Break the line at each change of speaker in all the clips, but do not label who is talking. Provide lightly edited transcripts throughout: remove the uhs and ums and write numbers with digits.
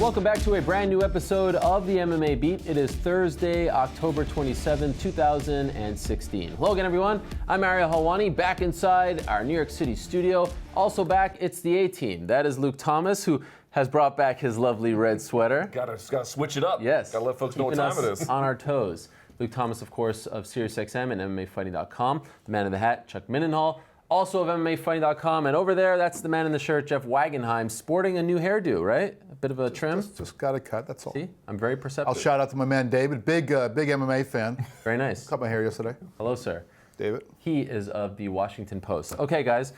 Welcome back to a brand new episode of the MMA Beat. It is Thursday, October 27, 2016. Hello again, everyone. I'm Ariel Helwani, back inside our New York City studio. Also back, it's the A-Team. That is Luke Thomas, who has brought back his lovely red sweater.
Gotta switch it up.
Yes.
Gotta let folks know what time it is.
On our toes. Luke Thomas, of course, of SiriusXM and MMAfighting.com. The man in the hat, Chuck Mindenhall. Also of MMAfighting.com, and over there, that's the man in the shirt, Jeff Wagenheim, sporting a new hairdo, right? A bit of a trim.
Just got a cut, that's all.
See, I'm very perceptive.
I'll shout out to my man David, big MMA fan.
Very nice.
Cut my hair yesterday.
Hello, sir.
David.
He is of the Washington Post. Okay, guys,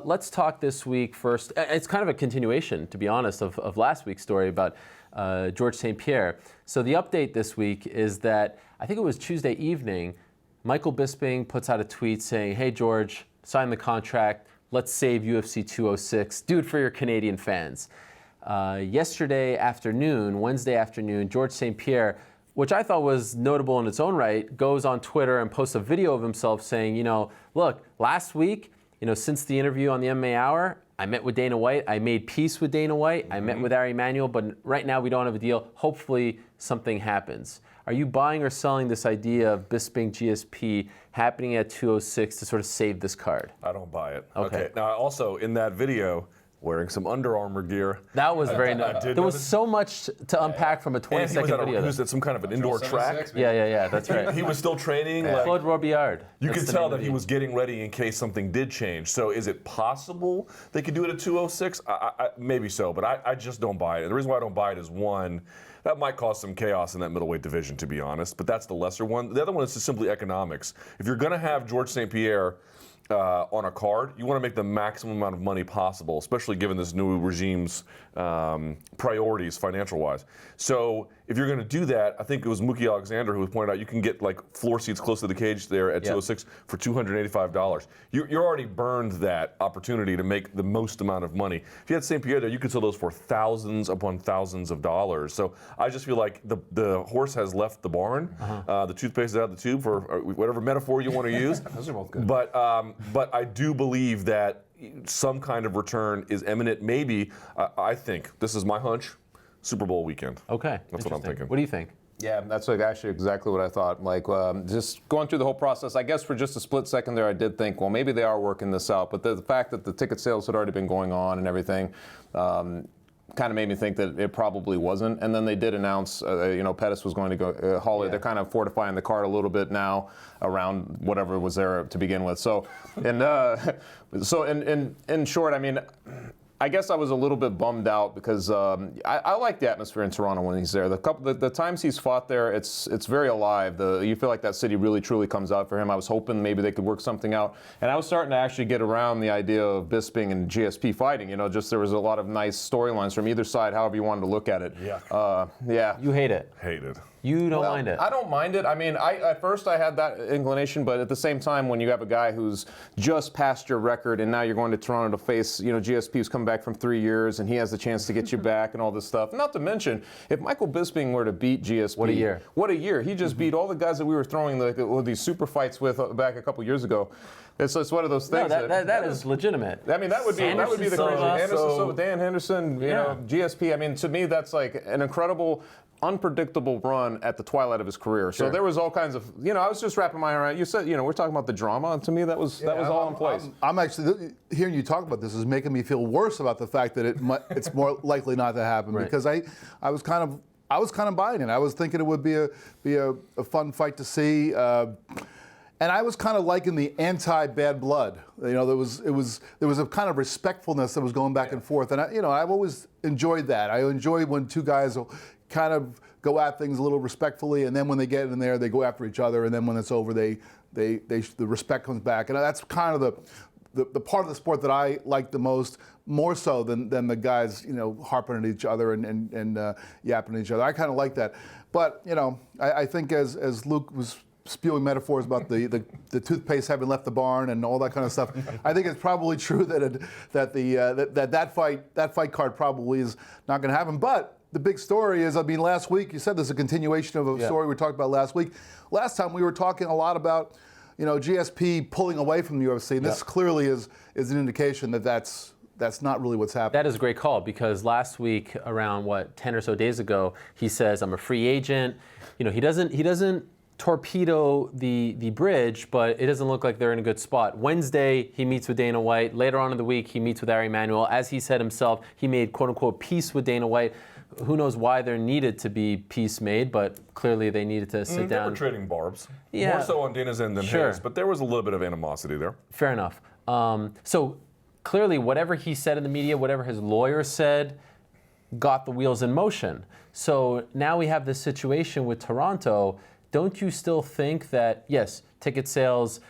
let's talk this week first. It's kind of a continuation, to be honest, of last week's story about George St-Pierre. So the update this week is that, I think it was Tuesday evening, Michael Bisping puts out a tweet saying, hey, George, sign the contract. Let's save UFC 206. Do it for your Canadian fans. Yesterday afternoon, Wednesday afternoon, George St-Pierre, which I thought was notable in its own right, goes on Twitter and posts a video of himself saying, look, last week, since the interview on the MMA Hour, I met with Dana White. I made peace with Dana White. I met with Ari Emanuel, but right now we don't have a deal. Hopefully something happens. Are you buying or selling this idea of Bisping GSP happening at 206 to sort of save this card?
I don't buy it.
Okay.
Now, also in that video, wearing some Under Armour gear.
That was very nice. There was so much to unpack from a 20-second video.
He was at some kind of an indoor track.
Yeah, that's right.
He was still training.
Claude Robillard.
You could tell that he was getting ready in case something did change. So is it possible they could do it at 206? Maybe so, but I just don't buy it. And the reason why I don't buy it is, one, that might cause some chaos in that middleweight division, to be honest, but that's the lesser one. The other one is just simply economics. If you're going to have George St-Pierre on a card, you want to make the maximum amount of money possible, especially given this new regime's priorities financial-wise. So if you're going to do that, I think it was Mookie Alexander who pointed out you can get like floor seats close to the cage there at 206 for $285. You're already burned that opportunity to make the most amount of money. If you had St. Pierre there, you could sell those for thousands upon thousands of dollars. So I just feel like the horse has left the barn. The toothpaste is out of the tube, for whatever metaphor you want to use.
Those are both good.
But I do believe that some kind of return is imminent. Maybe, I think, this is my hunch, Super Bowl weekend.
Okay.
That's what I'm thinking.
What do you think?
Yeah, that's actually exactly what I thought. Like, just going through the whole process, I guess for just a split second there, I did think, well, maybe they are working this out. But the fact that the ticket sales had already been going on and everything, kind of made me think that it probably wasn't. And then they did announce, Pettis was going to go Hawley. They're kind of fortifying the card a little bit now around whatever was there to begin with. So, in short, I mean, I guess I was a little bit bummed out because I like the atmosphere in Toronto when he's there. The times he's fought there, it's very alive. You feel like that city really truly comes out for him. I was hoping maybe they could work something out, and I was starting to actually get around the idea of Bisping and GSP fighting. Just there was a lot of nice storylines from either side, however you wanted to look at it.
Yeah.
You hate it.
Hate it.
You don't mind it.
I don't mind it. I mean, at first I had that inclination, but at the same time, when you have a guy who's just passed your record and now you're going to Toronto to face, GSP who's come back from 3 years and he has the chance to get you back and all this stuff. Not to mention, if Michael Bisping were to beat GSP,
what a year!
What a year! He just beat all the guys that we were throwing these super fights with back a couple years ago. It's one of those things.
No, that is legitimate.
I mean, that would be the crazy. Anderson Silva, Dan Henderson, GSP. I mean, to me, that's like an incredible, unpredictable run at the twilight of his career. So there was all kinds of, I was just wrapping my around. You said, we're talking about the drama. And to me, that was all in place.
I'm actually hearing you talk about this is making me feel worse about the fact that it's more likely not to happen because I was kind of buying it. I was thinking it would be a fun fight to see. And I was kind of liking the anti-bad blood. There was a kind of respectfulness that was going back and forth, and I've always enjoyed that. I enjoy when two guys will kind of go at things a little respectfully, and then when they get in there, they go after each other, and then when it's over, the respect comes back, and that's kind of the part of the sport that I like the most, more so than the guys harping at each other and yapping at each other. I kind of like that, but I think as Luke was spewing metaphors about the toothpaste having left the barn and all that kind of stuff. I think it's probably true that fight card probably is not going to happen. But the big story is, last week you said there's a continuation of a story we talked about last week. Last time we were talking a lot about GSP pulling away from the UFC, and this clearly is an indication that that's that's not really what's happening.
That is a great call, because last week, around 10 or so days ago, he says, I'm a free agent. You know, he doesn't torpedo the bridge, but it doesn't look like they're in a good spot. Wednesday, he meets with Dana White. Later on in the week, he meets with Ari Emanuel. As he said himself, he made quote unquote peace with Dana White. Who knows why there needed to be peace made, but clearly they needed to sit down.
They were trading barbs.
Yeah.
More so on Dana's end than his, but there was a little bit of animosity there.
Fair enough. So clearly, whatever he said in the media, whatever his lawyer said, got the wheels in motion. So now we have this situation with Toronto. Don't you still think that, yes, ticket sales,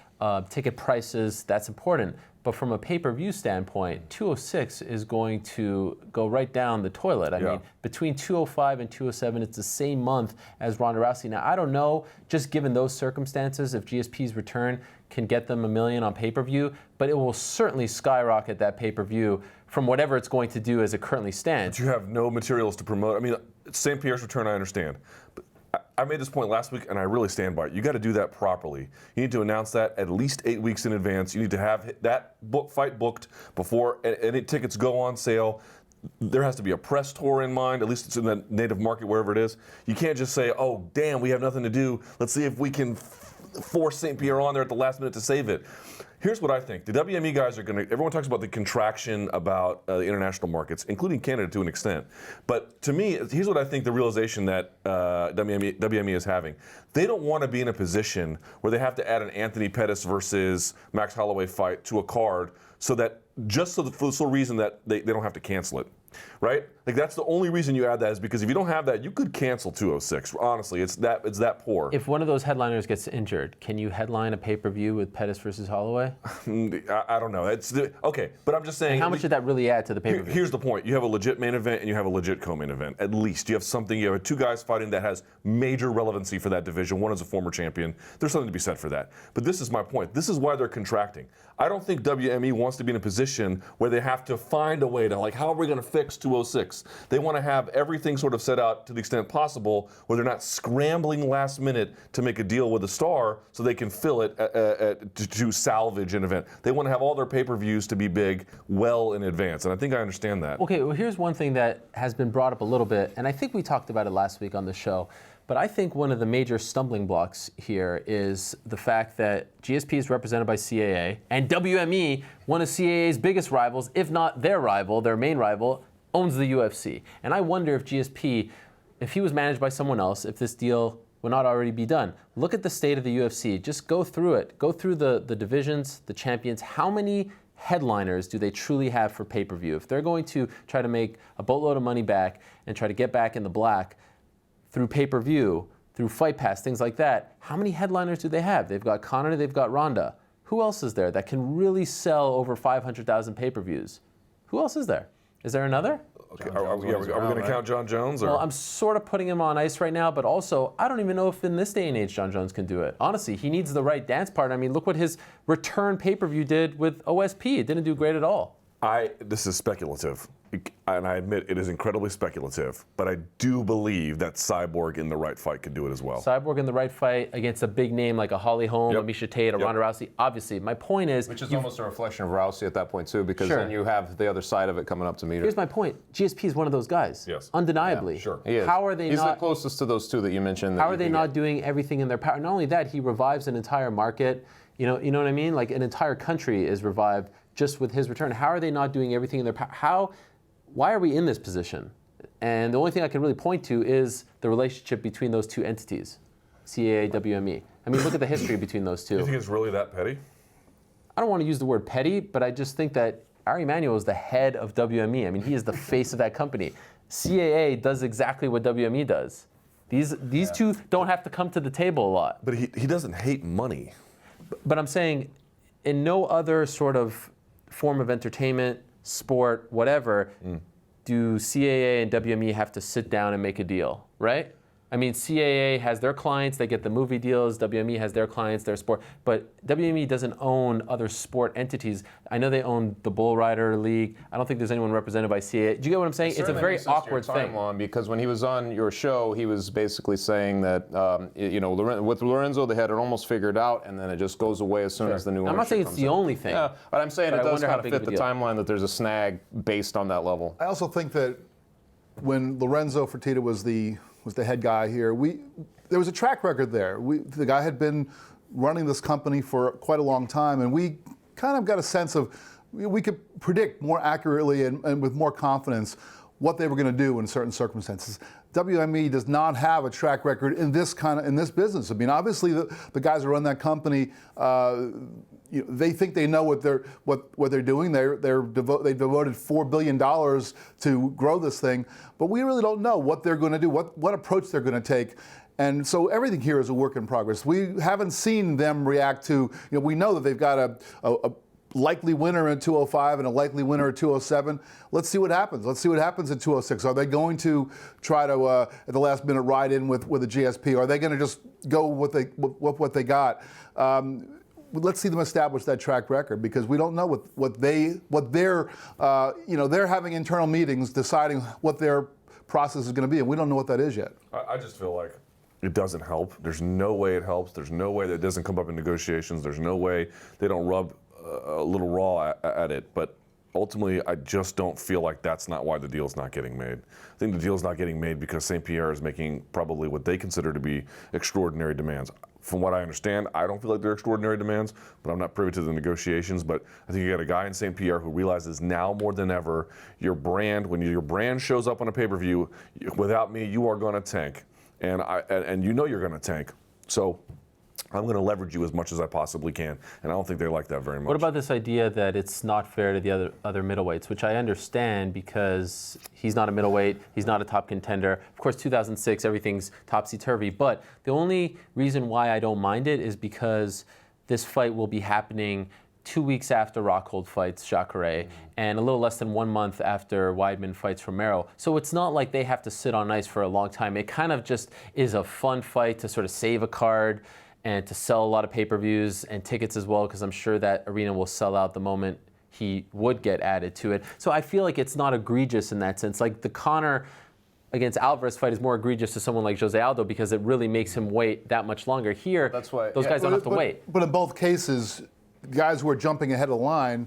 ticket prices, that's important, but from a pay-per-view standpoint, 206 is going to go right down the toilet. I mean, between 205 and 207, it's the same month as Ronda Rousey. Now, I don't know, just given those circumstances, if GSP's return can get them $1 million on pay-per-view, but it will certainly skyrocket that pay-per-view from whatever it's going to do as it currently stands.
But you have no materials to promote. I mean, St-Pierre's return, I understand. But I made this point last week, and I really stand by it. You got to do that properly. You need to announce that at least 8 weeks in advance. You need to have that fight booked before any tickets go on sale. There has to be a press tour in mind, at least it's in the native market, wherever it is. You can't just say, oh, damn, we have nothing to do. Let's see if we can force St-Pierre on there at the last minute to save it. Here's what I think. The WME guys are going to, everyone talks about the contraction about the international markets, including Canada to an extent. But to me, here's what I think the realization that WME is having. They don't want to be in a position where they have to add an Anthony Pettis versus Max Holloway fight to a card so that just for the sole reason that they don't have to cancel it. Right? Like, that's the only reason you add that, is because if you don't have that, you could cancel 206. Honestly, it's that poor.
If one of those headliners gets injured, can you headline a pay-per-view with Pettis versus Holloway?
I don't know. Okay, but I'm just saying.
And how much did that really add to the pay-per-view?
Here's the point. You have a legit main event and you have a legit co-main event. At least you have something. You have two guys fighting that has major relevancy for that division. One is a former champion. There's something to be said for that. But this is my point. This is why they're contracting. I don't think WME wants to be in a position where they have to find a way to, like, how are we going to fix 206? They want to have everything sort of set out to the extent possible where they're not scrambling last minute to make a deal with a star so they can fill it to salvage an event. They want to have all their pay-per-views to be big well in advance, and I think I understand that.
Okay, well, here's one thing that has been brought up a little bit, and I think we talked about it last week on the show, but I think one of the major stumbling blocks here is the fact that GSP is represented by CAA, and WME, one of CAA's biggest rivals, if not their rival, their main rival, owns the UFC. And I wonder if GSP, if he was managed by someone else, if this deal would not already be done. Look at the state of the UFC. Just go through it. Go through the divisions, the champions. How many headliners do they truly have for pay-per-view? If they're going to try to make a boatload of money back and try to get back in the black through pay-per-view, through Fight Pass, things like that, how many headliners do they have? They've got Conor, they've got Ronda. Who else is there that can really sell over 500,000 pay-per-views? Who else is there? Is there another?
Okay, are we going to count John Jones? Or?
Well, I'm sort of putting him on ice right now, but also, I don't even know if in this day and age John Jones can do it. Honestly, he needs the right dance partner. I mean, look what his return pay-per-view did with OSP. It didn't do great at all.
This is speculative, and I admit it is incredibly speculative, but I do believe that Cyborg in the right fight could do it as well.
Cyborg in the right fight against a big name like a Holly Holm, a Miesha Tate, a Ronda Rousey. Obviously, my point is...
Which is almost a reflection of Rousey at that point, too, because then you have the other side of it coming up to meet her.
Here's my point. GSP is one of those guys.
Yes.
Undeniably.
Yeah, sure.
He is.
How are they
He's
not...
the closest to those two that you mentioned.
How are they not doing everything in their power? Not only that, he revives an entire market. You know what I mean? Like, an entire country is revived just with his return. How are they not doing everything in their power? Why are we in this position? And the only thing I can really point to is the relationship between those two entities, CAA, WME. I mean, look at the history between those two.
Do you think it's really that petty?
I don't want to use the word petty, but I just think that Ari Emanuel is the head of WME. I mean, he is the face of that company. CAA does exactly what WME does. These two don't have to come to the table a lot.
But he doesn't hate money.
But I'm saying, in no other sort of form of entertainment, sport, whatever, do CAA and WME have to sit down and make a deal, right? I mean, CAA has their clients, they get the movie deals, WME has their clients, their sport, but WME doesn't own other sport entities. I know they own the Bull Rider League. I don't think there's anyone represented by CAA. Do you get what I'm saying? It's a very awkward thing.
Because when he was on your show, he was basically saying that, with Lorenzo, they had it almost figured out, and then it just goes away as soon as the new ownership
I'm not saying it's the only thing.
Yeah, but I'm saying it does kind of fit the timeline that there's a snag based on that level.
I also think that when Lorenzo Fertitta was the head guy here, there was a track record there. The guy had been running this company for quite a long time, and we kind of got a sense of, we could predict more accurately and with more confidence what they were going to do in certain circumstances. WME does not have a track record in this business. I mean, obviously the guys who run that company, they think they know what they're doing. They devoted $4 billion to grow this thing, but we really don't know what they're going to do, what approach they're going to take. And so everything here is a work in progress. We haven't seen them react to, we know that they've got a likely winner in 205 and a likely winner at 207. Let's see what happens. Let's see what happens at 206. Are they going to try to, at the last minute, ride in with a GSP? Are they going to just go with what they got? Let's see them establish that track record, because we don't know what they're having internal meetings deciding what their process is going to be, and we don't know what that is yet.
I just feel like it doesn't help. There's no way it helps. There's no way that it doesn't come up in negotiations. There's no way they don't rub a little raw at it. But ultimately, I just don't feel like that's not why the deal's not getting made. I think the deal's not getting made because St-Pierre is making probably what they consider to be extraordinary demands. From what I understand, I don't feel like they're extraordinary demands, but I'm not privy to the negotiations. But I think you got a guy in St-Pierre who realizes now more than ever, your brand, when your brand shows up on a pay-per-view, without me, you are going to tank. And you know you're going to tank. So I'm going to leverage you as much as I possibly can. And I don't think they like that very much.
What about this idea that it's not fair to the other middleweights, which I understand because he's not a middleweight, he's not a top contender. Of course, 2006, everything's topsy-turvy. But the only reason why I don't mind it is because this fight will be happening 2 weeks after Rockhold fights Jacare, and a little less than 1 month after Weidman fights Romero. So it's not like they have to sit on ice for a long time. It kind of just is a fun fight to sort of save a card and to sell a lot of pay-per-views and tickets as well, because I'm sure that arena will sell out the moment he would get added to it. So I feel like it's not egregious in that sense. Like the Conor against Alvarez fight is more egregious to someone like Jose Aldo because it really makes him wait that much longer. Here,
that's why,
those guys don't have to wait.
But in both cases, guys who are jumping ahead of the line,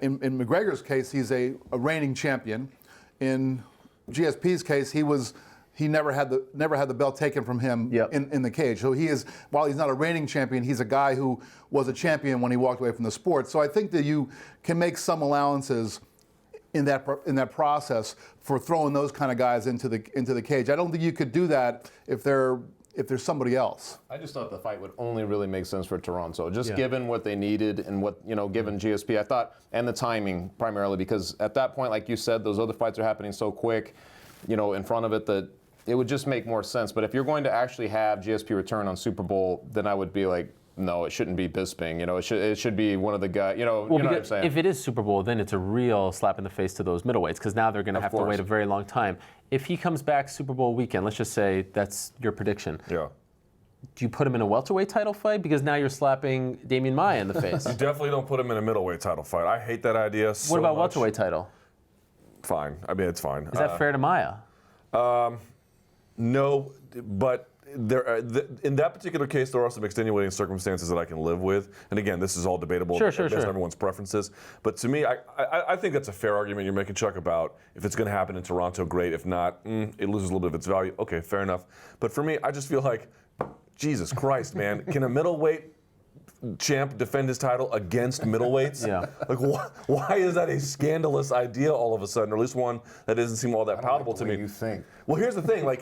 in McGregor's case, he's a reigning champion. In GSP's case, he never had the belt taken from him in the cage. So he is, while he's not a reigning champion, he's a guy who was a champion when he walked away from the sport. So I think that you can make some allowances in that process for throwing those kind of guys into the cage. I don't think you could do that if there's somebody else.
I just thought the fight would only really make sense for Toronto, just given what they needed and what, given GSP, I thought, and the timing primarily, because at that point, like you said, those other fights are happening so quick, in front of it, that it would just make more sense. But if you're going to actually have GSP return on Super Bowl, then I would be like, no, it shouldn't be Bisping. It should be one of the guys. What I'm saying?
If it is Super Bowl, then it's a real slap in the face to those middleweights, because now they're going to have to wait a very long time. If he comes back Super Bowl weekend, let's just say that's your prediction.
Yeah.
Do you put him in a welterweight title fight? Because now you're slapping Damian Maia in the face.
You definitely don't put him in a middleweight title fight. I hate that idea so
What about
much.
welterweight title?
Fine. I mean, it's fine.
Is that fair to Maia?
No, but in that particular case, there are some extenuating circumstances that I can live with. And again, this is all debatable based on everyone's preferences. But to me, I think that's a fair argument you're making, Chuck, about if it's going to happen in Toronto, great. If not, it loses a little bit of its value. Okay, fair enough. But for me, I just feel like, Jesus Christ, man, can a middleweight champ defend his title against middleweights?
Yeah.
Like, why is that a scandalous idea all of a sudden, or at least one that doesn't seem all that palatable to me?
You think?
Well, here's the thing. Like,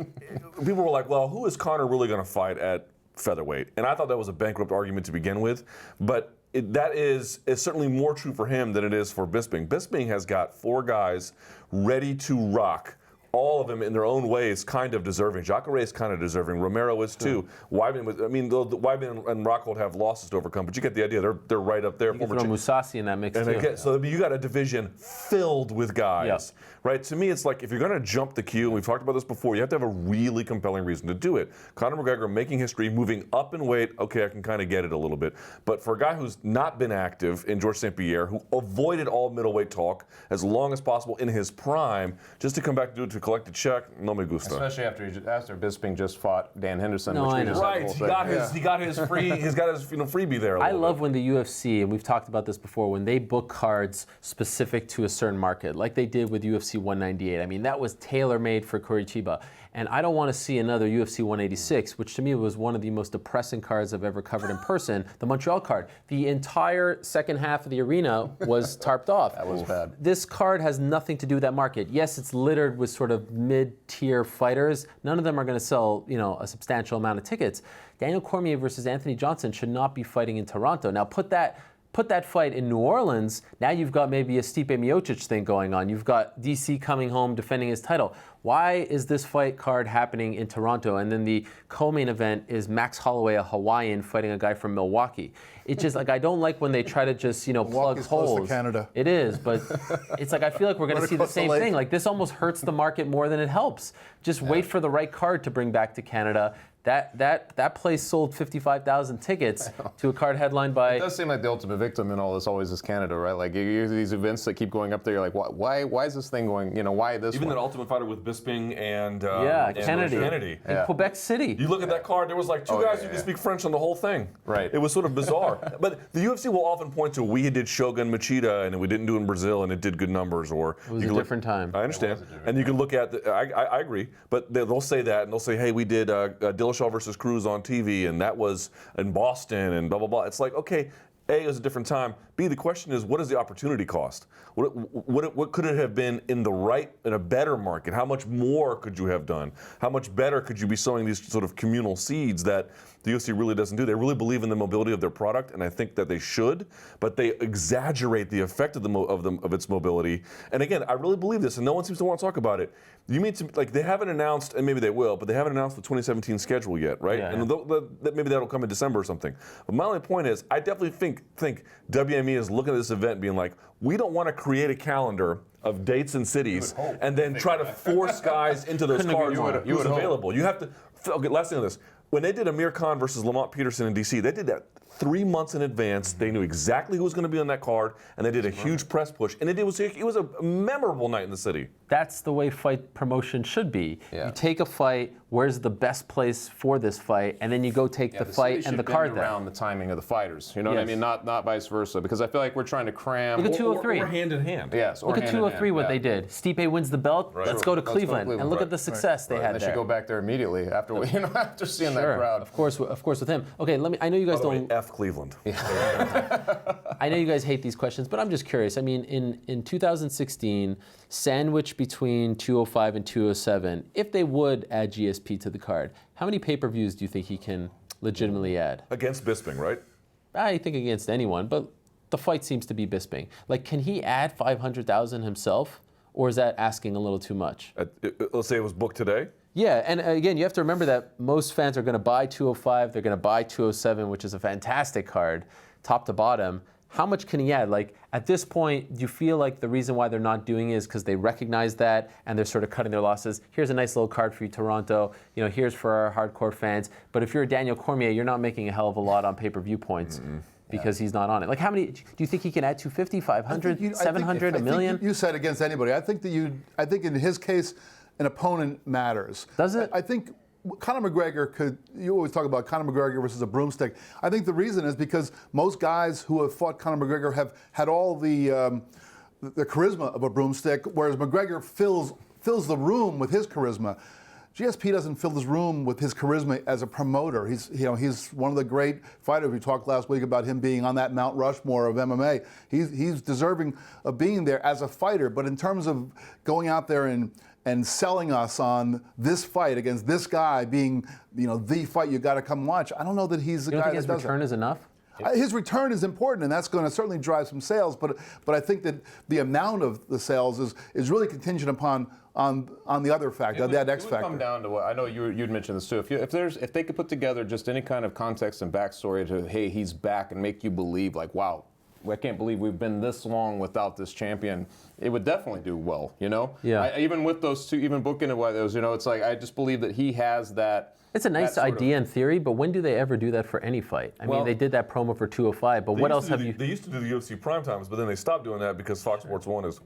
people were like, well, who is Conor really going to fight at featherweight? And I thought that was a bankrupt argument to begin with. But that is certainly more true for him than it is for Bisping. Bisping has got 4 guys ready to rock all of them in their own ways kind of deserving. Jacare is kind of deserving. Romero is too. Weidman was. I mean, Weidman and Rockhold have losses to overcome, but you get the idea. They're right up there.
You can throw Musasi in that mix too.
Again, so you got a division filled with guys, right? To me, it's like if you're going to jump the queue, and we've talked about this before, you have to have a really compelling reason to do it. Conor McGregor making history, moving up in weight. Okay, I can kind of get it a little bit, but for a guy who's not been active in George St-Pierre, who avoided all middleweight talk as long as possible in his prime, just to come back to do it to collect a check, no me gusta.
Especially after Bisping just fought Dan Henderson.
No,
which
I
we
know.
just had the
Right,
whole
he got his freebie there.
I love when the UFC, and we've talked about this before, when they book cards specific to a certain market, like they did with UFC 198. I mean, that was tailor-made for Curitiba. And I don't want to see another UFC 186, which to me was one of the most depressing cards I've ever covered in person, the Montreal card. The entire second half of the arena was tarped off.
That was bad.
This card has nothing to do with that market. Yes, it's littered with sort of mid-tier fighters. None of them are going to sell, a substantial amount of tickets. Daniel Cormier versus Anthony Johnson should not be fighting in Toronto. Now put that fight in New Orleans, now you've got maybe a Stipe Miocic thing going on. You've got DC coming home defending his title. Why is this fight card happening in Toronto? And then the co-main event is Max Holloway, a Hawaiian, fighting a guy from Milwaukee. It's just like, I don't like when they try to just, plug
Milwaukee's
holes.
close to Canada.
It is, but it's like, I feel like we're going to see the
across the
same
lake.
thing. Like, this almost hurts the market more than it helps. Just wait for the right card to bring back to Canada. That place sold 55,000 tickets to a card headlined by.
It does seem like the ultimate victim in all this always is Canada, right? Like you these events that keep going up there, you're like, why is this thing going? Why this?
Even
one?
that Ultimate Fighter with Bisping and
Kennedy. In Quebec City.
You look at that card, there was like two guys who could speak French on the whole thing.
Right.
It was sort of bizarre. But the UFC will often point to, we did Shogun Machida and we didn't do it in Brazil and it did good numbers. Or
it was a different time.
I understand. And you can look at, I agree, but they'll say that and they'll say, hey, we did Dillashaw versus Cruz on TV and that was in Boston and blah, blah, blah. It's like, okay, A, it was a different time. B, the question is, what is the opportunity cost? What could it have been in a better market? How much more could you have done? How much better could you be sowing these sort of communal seeds that the UFC really doesn't do? They really believe in the mobility of their product, and I think that they should, but they exaggerate the effect of its mobility. And again, I really believe this, and no one seems to want to talk about it. You mean they haven't announced, and maybe they will, but they haven't announced the 2017 schedule yet, right?
Yeah,
and maybe that'll come in December or something. But my only point is, I definitely think WME is looking at this event being like, we don't want to create a calendar of dates and cities and then try to force guys into those cards who's available. You have to, okay, last thing on this. When they did Amir Khan versus Lamont Peterson in DC, they did that 3 months in advance. They knew exactly who was going to be on that card, and they did a huge press push. And it was a memorable night in the city.
That's the way fight promotion should be.
Yeah.
You take a fight, where's the best place for this fight, and then you go take the fight and the card there.
Around the timing of the fighters, you know what I mean? Not vice versa, because I feel like we're trying to cram.
Look at 203.
Or hand in hand.
Yes, or
Look at
hand in
203,
hand,
what they did. Stipe wins the belt.
Right.
Let's go to Cleveland. And look at the success they had
They
there.
should go back there immediately after after seeing that crowd.
Of course with him. Okay, I know you guys
By the way,
don't.
F Cleveland.
I know you guys hate these questions, but I'm just curious. I mean, in 2016, sandwiched between 205 and 207, if they would add GSP to the card, how many pay-per-views do you think he can legitimately add?
Against Bisping, right?
I think against anyone, but the fight seems to be Bisping. Like, can he add 500,000 himself, or is that asking a little too much?
Let's say it was booked today.
Yeah, and again, you have to remember that most fans are going to buy 205, they're going to buy 207, which is a fantastic card, top to bottom. How much can he add? Like, at this point, do you feel like the reason why they're not doing it is because they recognize that and they're sort of cutting their losses? Here's a nice little card for you, Toronto. Here's for our hardcore fans. But if you're a Daniel Cormier, you're not making a hell of a lot on pay-per-view points because he's not on it. Like, how many do you think he can add? 250, 500, 700, a million?
You said against anybody. I think in his case, an opponent matters.
Does it?
I think Conor McGregor could. You always talk about Conor McGregor versus a broomstick. I think the reason is because most guys who have fought Conor McGregor have had all the charisma of a broomstick, whereas McGregor fills the room with his charisma. GSP doesn't fill this room with his charisma as a promoter. He's one of the great fighters. We talked last week about him being on that Mount Rushmore of MMA. He's deserving of being there as a fighter. But in terms of going out there and selling us on this fight against this guy being, the fight you got to come watch, I don't know that he's the guy that does it.
You don't think his return is enough?
His return is important, and that's going to certainly drive some sales. But I think that the amount of the sales is really contingent upon on the other factor, that X
It would
factor.
come down to what I know you'd mentioned this too. If they could put together just any kind of context and backstory to, hey, he's back, and make you believe like, wow, I can't believe we've been this long without this champion, it would definitely do well, you know?
Yeah.
Even with those two, even booking it with those, you know, it's like I just believe that he has that.
It's a nice idea in theory, but when do they ever do that for any fight? I mean, they did that promo for 205, but what else have you...
They used to do the UFC primetimes, but then they stopped doing that because Fox Sports 1 is,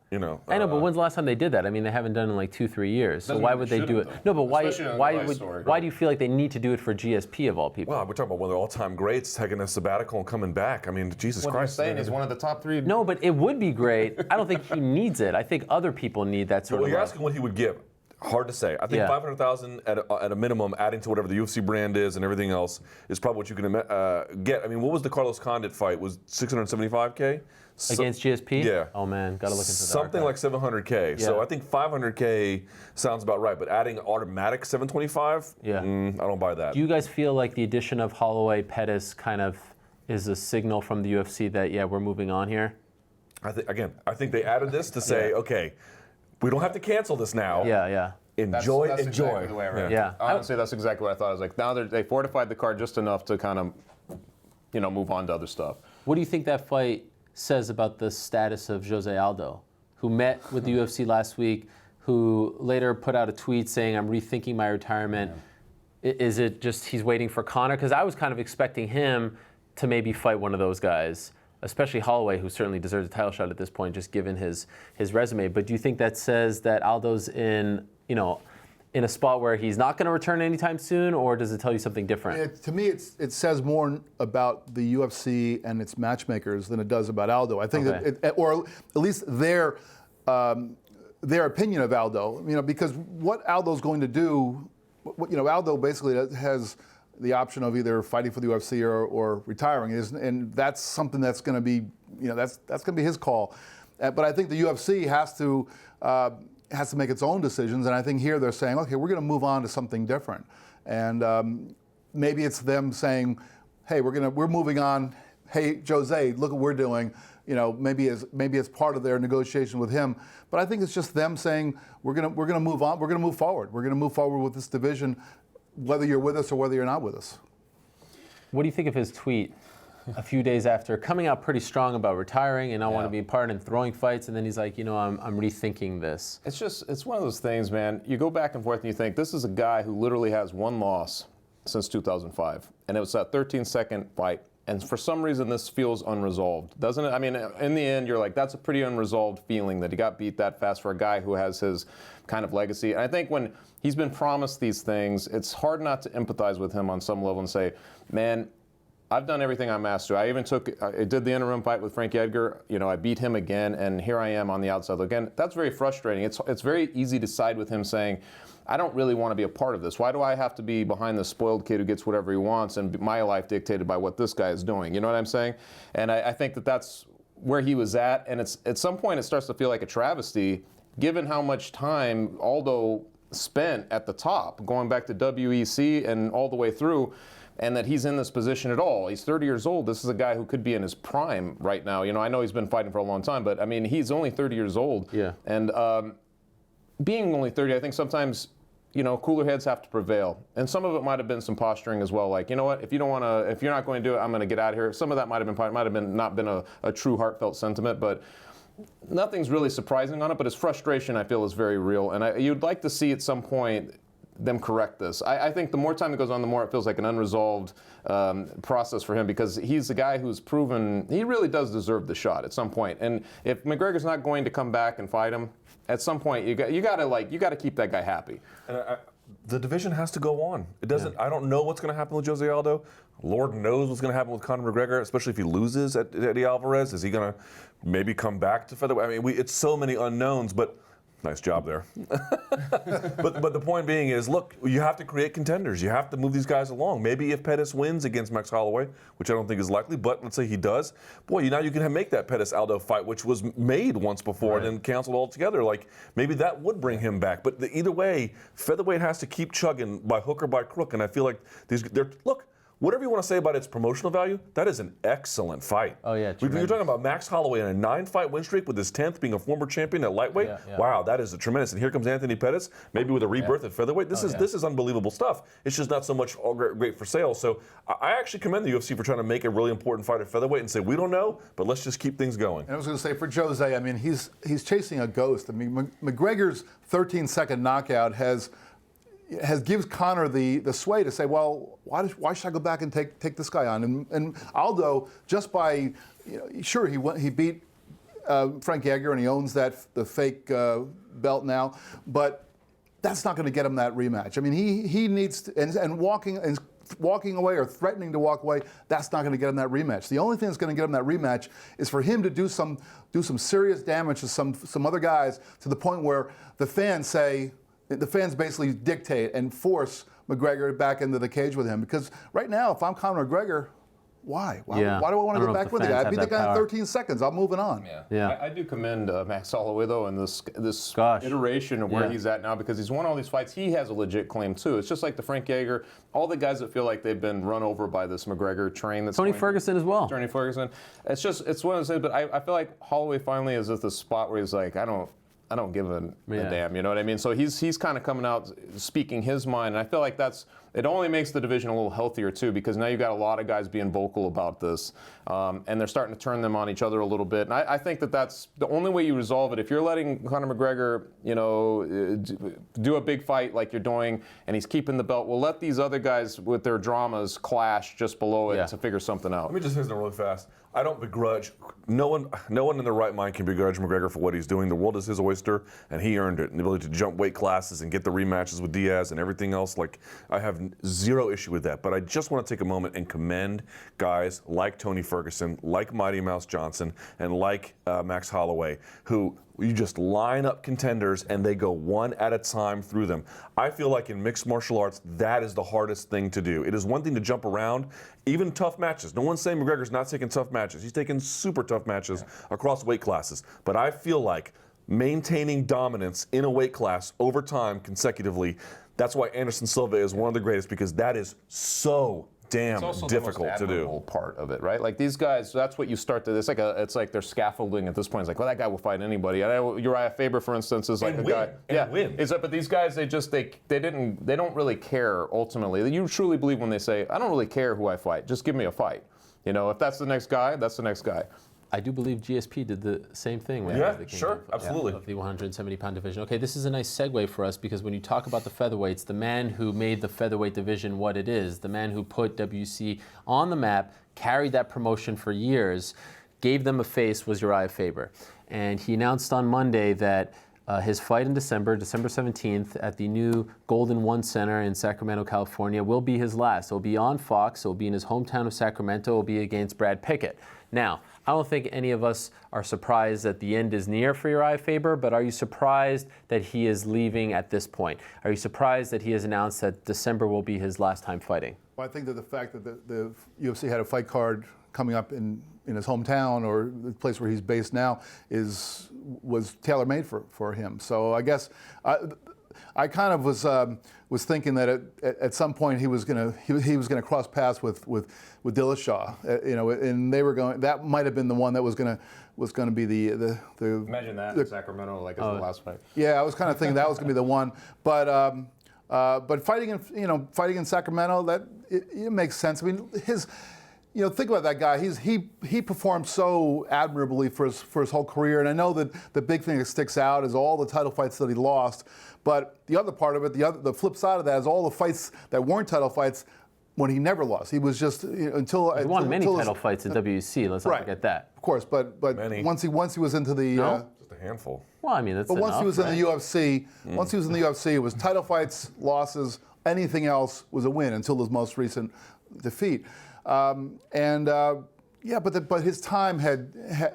you know.
I know, but when's the last time they did that? I mean, they haven't done it in like 2-3 years. So
Doesn't
why
mean
would
they
they do it?
shouldn't,
No, but why?
Especially on the right story.
Why do you feel like they need to do it for GSP of all people?
Wow, we're talking about one of the all-time greats taking a sabbatical and coming back. I mean, Jesus
What
Christ.
you're saying is one of the top 3.
No, but it would be great. I don't think he needs it. I think other people need that sort
Well,
of.
you're
love.
asking what he would give. Hard to say. I think
Yeah.
500,000 at a minimum, adding to whatever the UFC brand is and everything else, is probably what you can get. I mean, what was the Carlos Condit fight? Was 675K?
Against GSP?
Yeah.
Oh man, gotta look into that.
Something like 700K. So
Yeah.
I think 500K sounds about right. But adding automatic 725,
Yeah.
I don't buy that.
Do you guys feel like the addition of Holloway Pettis kind of is a signal from the UFC that we're moving on here?
I think they added this to say, okay, we don't have to cancel this now.
Yeah.
Enjoy.
Exactly the way I read it.
Yeah.
Honestly, that's exactly what I thought. I was like, now they fortified the card just enough to kind of, you know, move on to other stuff.
What do you think that fight says about the status of Jose Aldo, who met with the UFC last week, who later put out a tweet saying, I'm rethinking my retirement? Is it just he's waiting for Conor? Because I was kind of expecting him to maybe fight one of those guys, especially Holloway, who certainly deserves a title shot at this point, just given his resume. But do you think that says that Aldo's in a spot where he's not going to return anytime soon, or does it tell you something different?
To me, it says more about the UFC and its matchmakers than it does about Aldo. I think or at least their opinion of Aldo. You know, because what Aldo's going to do, Aldo basically has the option of either fighting for the UFC or retiring, and that's something that's going to be, that's going to be his call. But I think the UFC has to make its own decisions, and I think here they're saying, okay, we're going to move on to something different, and maybe it's them saying, hey, we're moving on. Hey, Jose, look what we're doing. Maybe it's part of their negotiation with him. But I think it's just them saying we're going to move on. We're going to move forward. We're going to move forward with this division, whether you're with us or whether you're not with us.
What do you think of his tweet a few days after coming out pretty strong about retiring and I want to be part and throwing fights, and then he's like, I'm rethinking this?
It's one of those things, man. You go back and forth and you think, this is a guy who literally has one loss since 2005, and it was that 13-second fight. And for some reason, this feels unresolved, doesn't it? I mean, in the end, you're like, that's a pretty unresolved feeling that he got beat that fast for a guy who has his kind of legacy. And I think when he's been promised these things, it's hard not to empathize with him on some level and say, man, I've done everything I'm asked to. I did the interim fight with Frankie Edgar. I beat him again, and here I am on the outside. Again, that's very frustrating. It's very easy to side with him saying, I don't really want to be a part of this. Why do I have to be behind the spoiled kid who gets whatever he wants and my life dictated by what this guy is doing? You know what I'm saying? And I think that's where he was at. And at some point, it starts to feel like a travesty, given how much time Aldo spent at the top, going back to WEC and all the way through, and that he's in this position at all. He's 30 years old. This is a guy who could be in his prime right now. I know he's been fighting for a long time, but I mean, he's only 30 years old.
Yeah.
And being only 30, I think sometimes, cooler heads have to prevail. And some of it might have been some posturing as well. Like, you know what, if you're not going to do it, I'm going to get out of here. Some of that might have been not been a true heartfelt sentiment, but nothing's really surprising on it. But his frustration, I feel, is very real. And you'd like to see at some point them correct this. I think the more time that goes on, the more it feels like an unresolved process for him, because he's a guy who's proven he really does deserve the shot at some point. And if McGregor's not going to come back and fight him, at some point you got to keep that guy happy.
And the division has to go on. It doesn't. Yeah. I don't know what's going to happen with Jose Aldo. Lord knows what's going to happen with Conor McGregor, especially if he loses at Eddie Alvarez. Is he going to maybe come back to featherweight? I mean, it's so many unknowns, but. Nice job there. but the point being is, look, you have to create contenders. You have to move these guys along. Maybe if Pettis wins against Max Holloway, which I don't think is likely, but let's say he does, now you can make that Pettis-Aldo fight, which was made once before and then canceled altogether. Like, maybe that would bring him back. But either way, featherweight has to keep chugging by hook or by crook, and I feel like look, whatever you want to say about its promotional value, that is an excellent fight.
Oh, yeah,
You're
tremendous.
talking about Max Holloway in a 9-fight win streak with his 10th being a former champion at lightweight.
Yeah.
Wow, that is a tremendous. And here comes Anthony Pettis, maybe with a rebirth at featherweight. This is unbelievable stuff. It's just not so much all great for sale. So I actually commend the UFC for trying to make a really important fight at featherweight and say, we don't know, but let's just keep things going.
And I was going to say, for Jose, I mean, he's chasing a ghost. I mean, McGregor's 13-second knockout gives Conor the sway to say, well, why should I go back and take this guy on? And Aldo, just by, sure, he beat Frank Edgar and he owns the fake belt now, but that's not going to get him that rematch. I mean, he needs to, and walking away or threatening to walk away, that's not going to get him that rematch. The only thing that's going to get him that rematch is for him to do some serious damage to some other guys, to the point where the fans basically dictate and force McGregor back into the cage with him. Because right now, if I'm Conor McGregor, why? Why do I want to go back with the guy? I beat the guy in 13 seconds. I'm moving on.
Yeah.
I do commend Max Holloway, though, in this iteration of where he's at now, because he's won all these fights. He has a legit claim, too. It's just like the Frank Edgar, all the guys that feel like they've been run over by this McGregor train. That's
Tony Ferguson as well.
Tony Ferguson. It's one of those things, but I feel like Holloway finally is at the spot where he's like, I don't give a damn, you know what I mean? So he's kind of coming out speaking his mind, and I feel like it only makes the division a little healthier too, because now you've got a lot of guys being vocal about this, and they're starting to turn them on each other a little bit. And I think that's the only way you resolve it. If you're letting Conor McGregor, do a big fight like you're doing, and he's keeping the belt, well, let these other guys with their dramas clash just below it to figure something out.
Let me just say something really fast. I don't begrudge. No one in their right mind can begrudge McGregor for what he's doing. The world is his oyster, and he earned it. And the ability to jump weight classes and get the rematches with Diaz and everything else, like, I have zero issue with that. But I just want to take a moment and commend guys like Tony Ferguson, like Mighty Mouse Johnson, and like Max Holloway, who you just line up contenders and they go one at a time through them. I feel like in mixed martial arts, that is the hardest thing to do. It is one thing to jump around, even tough matches. No one's saying McGregor's not taking tough matches. He's taking super tough matches across weight classes. But I feel like maintaining dominance in a weight class over time consecutively, that's why Anderson Silva is one of the greatest, because that is so damn difficult to do.
Part of it, right? Like these guys, that's what you start to. It's like they're scaffolding at this point. It's like, well, that guy will fight anybody. I know Urijah Faber, for instance, is like
and
a
win.
guy.
And win.
But these guys, they don't really care ultimately. You truly believe when they say, I don't really care who I fight. Just give me a fight. If that's the next guy, that's the next guy.
I do believe GSP did the same thing when he was the king
absolutely.
of the 170-pound division. Okay, this is a nice segue for us, because when you talk about the featherweights, the man who made the featherweight division what it is, the man who put WC on the map, carried that promotion for years, gave them a face, was Urijah Faber. And he announced on Monday that his fight in December 17th, at the new Golden One Center in Sacramento, California, will be his last. It will be on Fox. It will be in his hometown of Sacramento. It will be against Brad Pickett. Now, I don't think any of us are surprised that the end is near for Urijah Faber, but are you surprised that he is leaving at this point? Are you surprised that he has announced that December will be his last time fighting?
Well, I think that the fact that the UFC had a fight card coming up in his hometown, or the place where he's based now, was tailor-made for him. So I guess I kind of was thinking that at some point he was gonna cross paths with Dillashaw, and they were going. That might have been the one that was gonna be the.
Imagine that in Sacramento, like as the last fight.
Yeah, I was kind of thinking that was gonna be the one, but fighting in Sacramento, that it makes sense. I mean, think about that guy. He performed so admirably for his whole career, and I know that the big thing that sticks out is all the title fights that he lost. But the other part of it, the flip side of that, is all the fights that weren't title fights when he never lost. He was just until
he won many title fights at WC. Let's not forget that.
Of course, but once he was into the
just a handful.
Well, I mean, that's.
But once he was in the UFC, it was title fights, losses. Anything else was a win until his most recent defeat. But his time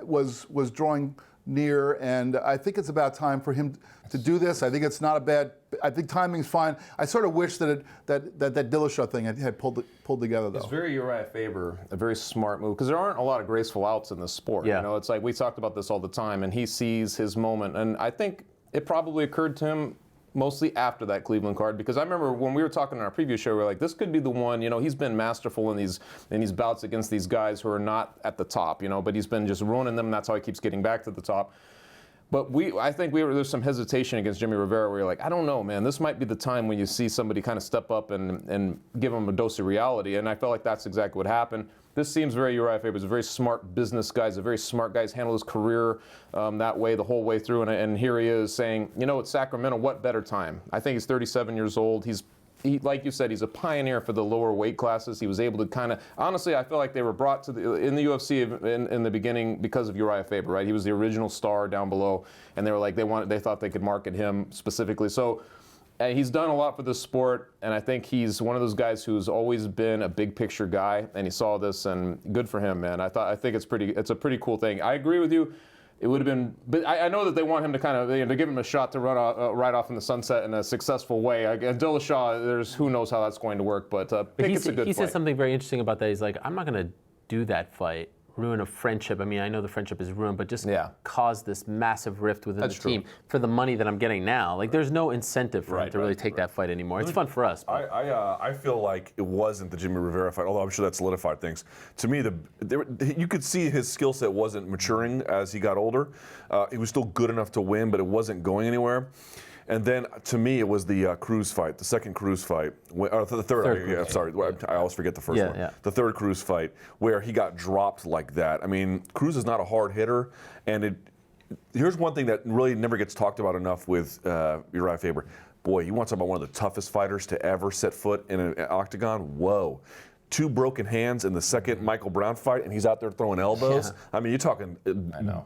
was drawing near, and I think it's about time for him to do this. I think it's not a bad. I think timing's fine. I sort of wish that Dillashaw thing had pulled together, though.
It's very Urijah Faber, a very smart move, because there aren't a lot of graceful outs in this sport.
Yeah.
It's like we talked about this all the time, and he sees his moment, and I think it probably occurred to him mostly after that Cleveland card, because I remember when we were talking in our preview show, we were like, this could be the one. He's been masterful in these bouts against these guys who are not at the top, but he's been just ruining them. And that's how he keeps getting back to the top. But I think there's some hesitation against Jimmy Rivera where you're like, I don't know, man, this might be the time when you see somebody kind of step up and give him a dose of reality. And I felt like that's exactly what happened. This seems very Urijah Faber. He's a very smart business guy. He's a very smart guy. He's handled his career that way the whole way through. And here he is saying, it's Sacramento, what better time? I think he's 37 years old. He, like you said, he's a pioneer for the lower weight classes. He was able to kind of, honestly, I feel like they were brought to in the UFC in the beginning because of Urijah Faber, right? He was the original star down below, and they were like, they thought they could market him specifically. So he's done a lot for this sport, and I think he's one of those guys who's always been a big picture guy, and he saw this, and good for him, man. I think it's a pretty cool thing. I agree with you. It would have been, but I know that they want him to kind of, to give him a shot to ride off in the sunset in a successful way. And Dillashaw, who knows how that's going to work, but it's a good fight.
He said something very interesting about that. He's like, I'm not going to do that fight, ruin a friendship. I mean, I know the friendship is ruined, but just cause this massive rift within the team for the money that I'm getting now. Like, there's no incentive for him to really take that fight anymore. It's fun for us.
I feel like it wasn't the Jimmy Rivera fight, although I'm sure that solidified things. To me, you could see his skill set wasn't maturing as he got older. He was still good enough to win, but it wasn't going anywhere. And then, to me, it was the Cruz fight, the second Cruz fight, or the third. Sorry, I always forget the first one.
Yeah.
The third Cruz fight, where he got dropped like that. I mean, Cruz is not a hard hitter, and here's one thing that really never gets talked about enough with Urijah Faber. Boy, you want to talk about one of the toughest fighters to ever set foot in an octagon? Whoa. 2 broken hands in the second Michael Brown fight, and he's out there throwing elbows. Yeah. I mean, you're talking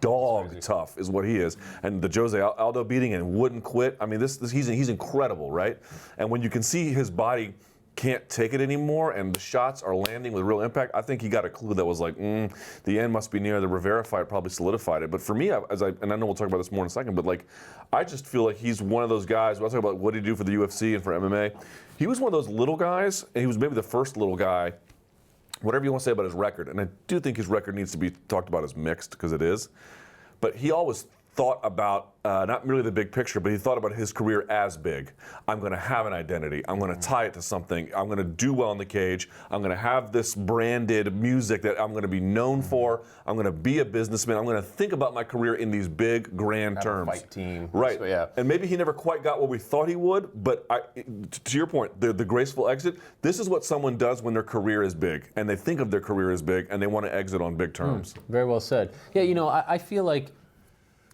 dog tough is what he is. And the Jose Aldo beating and wouldn't quit. I mean, he's incredible, right? And when you can see his body can't take it anymore, and the shots are landing with real impact, I think he got a clue that was like, the end must be near. The Rivera fight probably solidified it. But for me, and I know we'll talk about this more in a second, but like, I just feel like he's one of those guys. We'll talk about what did he do for the UFC and for MMA. He was one of those little guys, and he was maybe the first little guy. Whatever you want to say about his record, and I do think his record needs to be talked about as mixed, because it is, but he always thought about not merely the big picture, but he thought about his career as big. I'm going to have an identity. I'm going to tie it to something. I'm going to do well in the cage. I'm going to have this branded music that I'm going to be known for. I'm going to be a businessman. I'm going to think about my career in these big, grand terms.
Fight team.
Right.
So, yeah.
And maybe he never quite got what we thought he would, but to your point, the graceful exit, this is what someone does when their career is big, and they think of their career as big, and they want to exit on big terms.
Very well said. Yeah, I feel like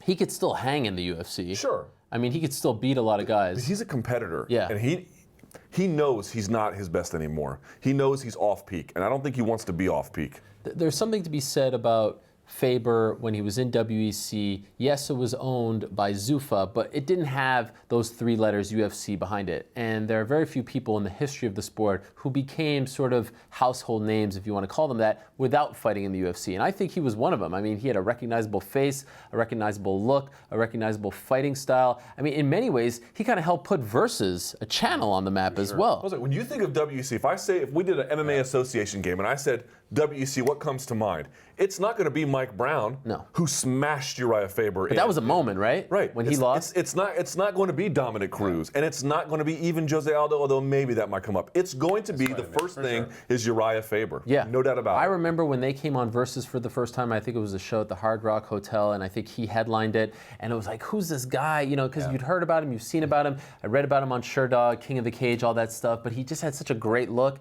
he could still hang in the UFC.
Sure.
I mean, he could still beat a lot of guys.
But he's a competitor.
Yeah.
And he knows he's not his best anymore. He knows he's off peak, and I don't think he wants to be off peak.
There's something to be said about Faber when he was in WEC. Yes, it was owned by Zuffa, but it didn't have those 3 letters UFC behind it. And there are very few people in the history of the sport who became sort of household names, if you want to call them that, without fighting in the UFC. And I think he was one of them. I mean, he had a recognizable face, a recognizable look, a recognizable fighting style. I mean, in many ways, he kind of helped put Versus, a channel, on the map as well.
When you think of WEC, if we did an MMA association game and I said WEC, what comes to mind? It's not going to be Mike Brown, who smashed Urijah Faber.
But that was a moment, right?
Right.
When he lost?
It's not going to be Dominick Cruz, and it's not going to be even Jose Aldo, although maybe that might come up. It's going to be the first thing is Urijah Faber.
Yeah.
No doubt about it.
I remember when they came on Versus for the first time, I think it was a show at the Hard Rock Hotel, and I think he headlined it, and it was like, who's this guy? Because you'd heard about him, you've seen about him. I read about him on Sherdog, King of the Cage, all that stuff, but he just had such a great look.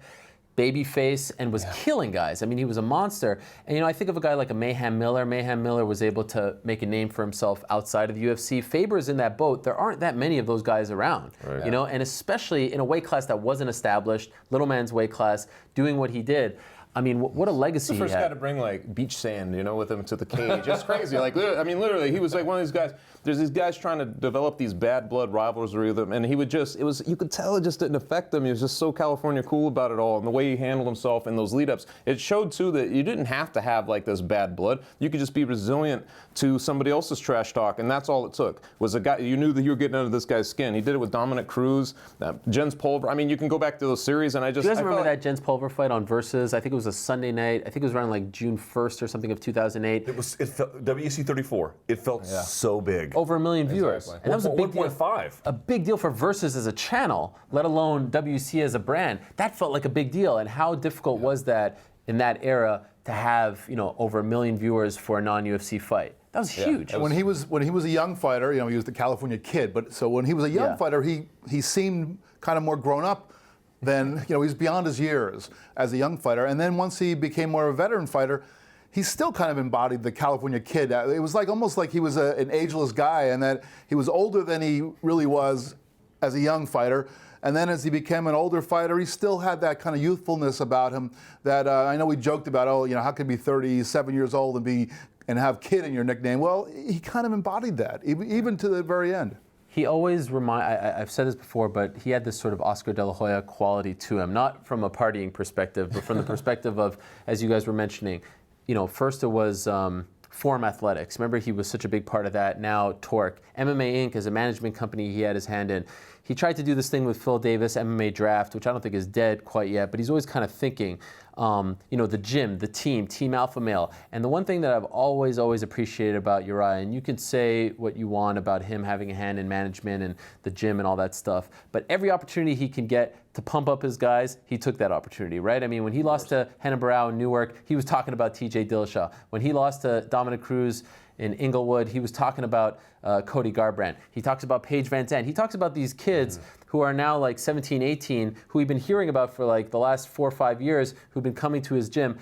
Baby face, and was killing guys. I mean, he was a monster. And I think of a guy like a Mayhem Miller. Mayhem Miller was able to make a name for himself outside of the UFC. Faber is in that boat. There aren't that many of those guys around, and especially in a weight class that wasn't established, little man's weight class, doing what he did. I mean, what a legacy he had.
He's the first guy to bring like beach sand, with him to the cage. It's crazy. Literally, he was like one of these guys. There's these guys trying to develop these bad blood rivalry with him, and he would you could tell it just didn't affect him. He was just so California cool about it all, and the way he handled himself in those lead-ups. It showed too that you didn't have to have like this bad blood. You could just be resilient to somebody else's trash talk, and that's all it took. Was a guy you knew that you were getting under this guy's skin. He did it with Dominick Cruz, Jens Pulver. I mean, you can go back to those series, and
Do you guys remember that Jens Pulver fight on Versus? I think it was a Sunday night. I think it was around like June 1st or something of 2008.
It felt WEC 34. It felt so big. big.
Over 1 million viewers.
Exactly.
And that was a big deal.
1.5.
A big deal for Versus as a channel, let alone WC as a brand. That felt like a big deal. And how difficult was that in that era to have, over 1 million viewers for a non-UFC fight? That was huge.
When he was a young fighter, he was the California kid. But so when he was a young fighter, he seemed kind of more grown up than he was beyond his years as a young fighter. And then once he became more of a veteran fighter, he still kind of embodied the California kid. It was almost like he was an ageless guy, and that he was older than he really was as a young fighter. And then as he became an older fighter, he still had that kind of youthfulness about him that I know we joked about, how could he be 37 years old and have kid in your nickname? Well, he kind of embodied that, even to the very end.
He always I've said this before, but he had this sort of Oscar De La Hoya quality to him, not from a partying perspective, but from the perspective of, as you guys were mentioning, first it was Form Athletics. Remember, he was such a big part of that. Now Torque. MMA Inc. is a management company he had his hand in. He tried to do this thing with Phil Davis, MMA Draft, which I don't think is dead quite yet, but he's always kind of thinking, the gym, the team alpha male. And the one thing that I've always appreciated about Urijah, and you can say what you want about him having a hand in management and the gym and all that stuff, but every opportunity he can get to pump up his guys, he took that opportunity, right? I mean, when he lost to Renan Barão in Newark, he was talking about TJ Dillashaw. When he lost to Dominick Cruz in Inglewood, he was talking about Cody Garbrandt. He talks about Paige Van Zandt. He talks about these kids who are now like 17, 18, who we've been hearing about for like the last 4 or 5 years, who've been coming to his gym.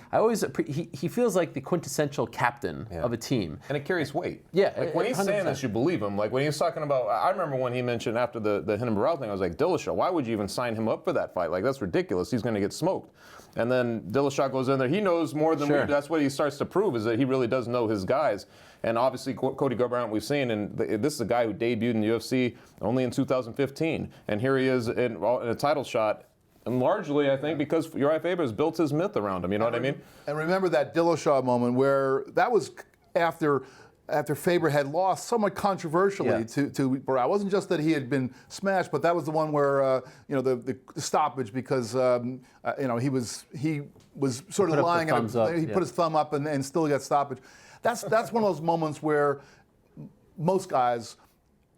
He feels like the quintessential captain of a team.
And it carries weight.
Yeah,
like when he's
100%.
saying this, you believe him. Like when he was talking about, I remember when he mentioned after the Renan Barão thing, I was like, Dillashaw, why would you even sign him up for that fight? Like that's ridiculous. He's going to get smoked. And then Dillashaw goes in there. He knows more than we do. That's what he starts to prove, is that he really does know his guys. And obviously, Cody Garbrandt we've seen, and this is a guy who debuted in the UFC only in 2015. And here he is in a title shot, and largely, I think, because Urijah Faber has built his myth around him. You know what I mean?
And remember that Dillashaw moment where that was after Faber had lost somewhat controversially to Barão. It wasn't just that he had been smashed, but that was the one where the stoppage, because he was sort of lying at him. He put his thumb up and still got stoppage. That's one of those moments where most guys,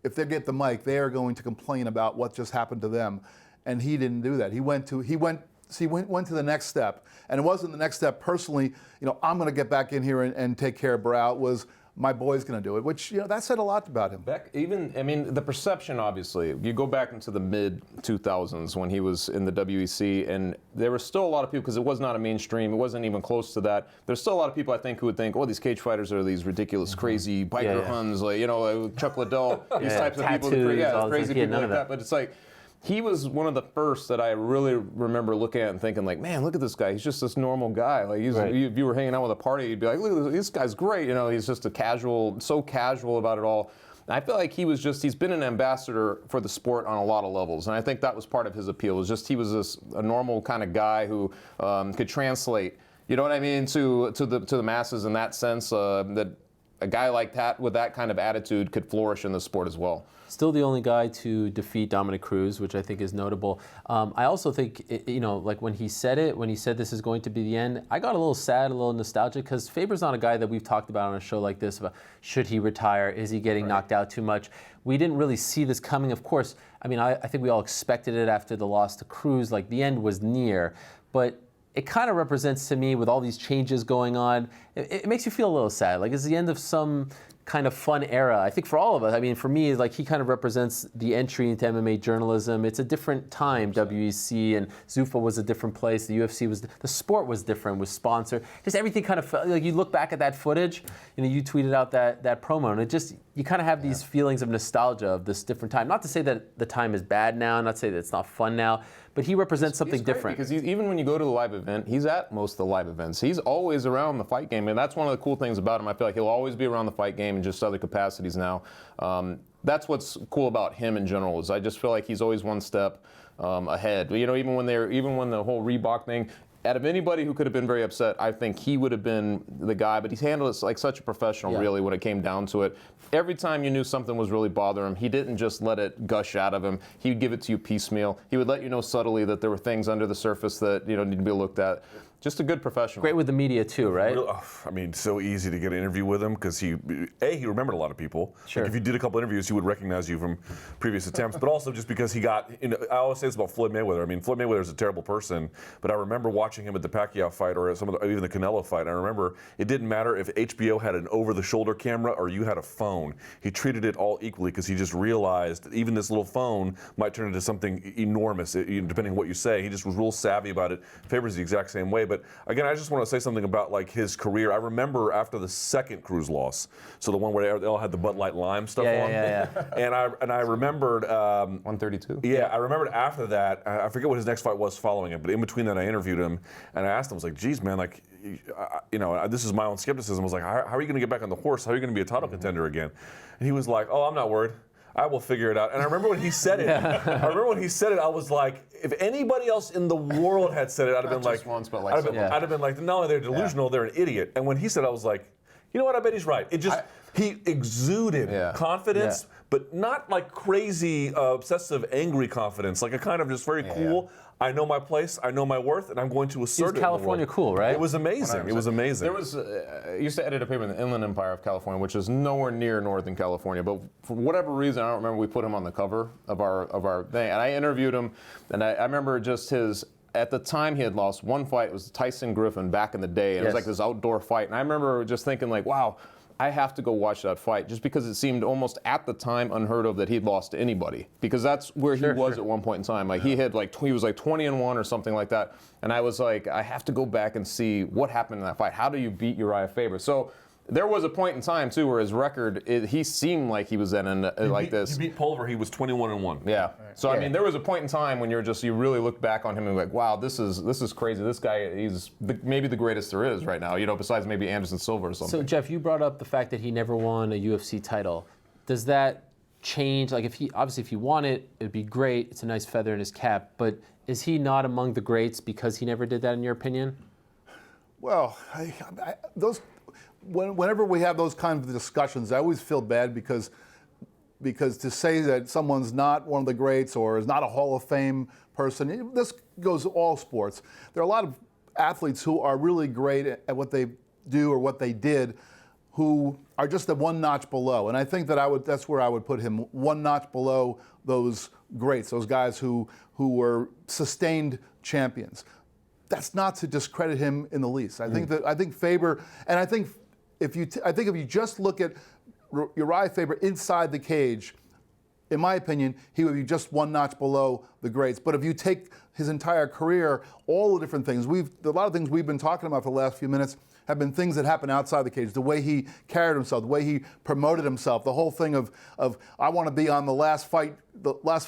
if they get the mic, they are going to complain about what just happened to them, and he didn't do that. He went to the next step, and it wasn't the next step personally. I'm going to get back in here and take care of Barão. It was, my boy's going to do it, which that said a lot about him.
The perception, obviously, you go back into the mid 2000s when he was in the WEC, and there were still a lot of people, because it was not a mainstream, it wasn't even close to that. There's still a lot of people, I think, who would think, these cage fighters are these ridiculous, crazy biker huns, like Chuck Liddell, these types of people, crazy people like that. But it's like, he was one of the first that I really remember looking at and thinking, like, man, look at this guy. He's just this normal guy. Like, if you were hanging out with a party, you'd be like, look, this guy's great. He's just so casual about it all. And I feel like he's been an ambassador for the sport on a lot of levels. And I think that was part of his appeal, was just he was a normal kind of guy who could translate, you know what I mean, to the masses in that sense, that a guy like that with that kind of attitude could flourish in the sport as well.
Still the only guy to defeat Dominick Cruz, which I think is notable. I also think, like when he said this is going to be the end, I got a little sad, a little nostalgic, because Faber's not a guy that we've talked about on a show like this about should he retire, is he getting knocked out too much. We didn't really see this coming. Of course, I think we all expected it after the loss to Cruz, like the end was near, but it kind of represents to me, with all these changes going on, it makes you feel a little sad. Like it's the end of some kind of fun era, I think, for all of us. For me, like, he kind of represents the entry into MMA journalism. It's a different time. WEC and Zuffa was a different place. The UFC the sport was different, was sponsored. Just everything kind of felt like, you look back at that footage, you tweeted out that promo, and it just, you kind of have these feelings of nostalgia of this different time. Not to say that the time is bad now, not to say that it's not fun now, but he represents something different.
Because even when you go to the live event, he's at most of the live events. He's always around the fight game, and that's one of the cool things about him. I feel like he'll always be around the fight game in just other capacities now. That's what's cool about him in general, is I just feel like he's always one step ahead. Even when the whole Reebok thing, out of anybody who could have been very upset, I think he would have been the guy, but he's handled it like such a professional, really, when it came down to it. Every time you knew something was really bothering him, he didn't just let it gush out of him. He would give it to you piecemeal. He would let you know subtly that there were things under the surface that need to be looked at. just a good professional.
Great with the media too, right?
I mean, so easy to get an interview with him because he remembered a lot of people.
Sure.
Like if you did a couple interviews, he would recognize you from previous attempts. But also just because he got, I always say this about Floyd Mayweather. I mean, Floyd Mayweather is a terrible person, but I remember watching him at the Pacquiao fight or even the Canelo fight. And I remember it didn't matter if HBO had an over-the-shoulder camera or you had a phone. He treated it all equally because he just realized that even this little phone might turn into something enormous, depending on what you say. He just was real savvy about it. Faber's the exact same way. But again, I just want to say something about like his career. I remember after the second Cruz loss, so the one where they all had the Bud Light Lime stuff on. And I remembered
132.
Yeah, I remembered after that. I forget what his next fight was following it, but in between that, I interviewed him and I asked him, I was like, "Geez, man, like, this is my own skepticism." I was like, "How are you going to get back on the horse? How are you going to be a title contender again?" And he was like, "Oh, I'm not worried. I will figure it out." And I remember when he said it. I was like, if anybody else in the world had said it, I'd have been like,
once, but like
I'd have been like, no, they're delusional, they're an idiot. And when he said, I was like, you know what? I bet he's right. It just he exuded confidence, but not like crazy, obsessive, angry confidence. Like a kind of just very cool. I know my place, I know my worth, and I'm going to assert it.
He's California cool, right?
It was amazing.
100%.
It was amazing.
There was, I used to edit a paper in the Inland Empire of California, which is nowhere near Northern California, but for whatever reason, I don't remember, we put him on the cover of our thing, and I interviewed him, and I remember just at the time he had lost one fight. It was Tyson Griffin back in the day, and it was like this outdoor fight, and I remember just thinking like, wow, I have to go watch that fight just because it seemed almost at the time unheard of that he'd lost to anybody, because that's where he was at one point in time. Like he was like 20-1 or something like that, and I was like, I have to go back and see what happened in that fight. How do you beat Urijah Faber? So there was a point in time too where his record, he seemed like he was in this.
He beat Pulver. He was 21-1.
Yeah. Right. So I mean, there was a point in time when you really look back on him and like, wow, this is crazy. This guy, he's maybe the greatest there is right now. Besides maybe Anderson Silva or something.
So Jeff, you brought up the fact that he never won a UFC title. Does that change? Like, if he won it, it'd be great. It's a nice feather in his cap. But is he not among the greats because he never did that, in your opinion?
Well, whenever we have those kinds of discussions, I always feel bad because to say that someone's not one of the greats or is not a Hall of Fame person, this goes all sports. There are a lot of athletes who are really great at what they do or what they did who are just a one notch below. And I think that's where I would put him, one notch below those greats, those guys who were sustained champions. That's not to discredit him in the least. I think Faber, and I think if you just look at Urijah Faber inside the cage, in my opinion, he would be just one notch below the greats. But if you take his entire career, all the different things, a lot of things we've been talking about for the last few minutes have been things that happened outside the cage. The way he carried himself, the way he promoted himself, the whole thing of I want to be on the last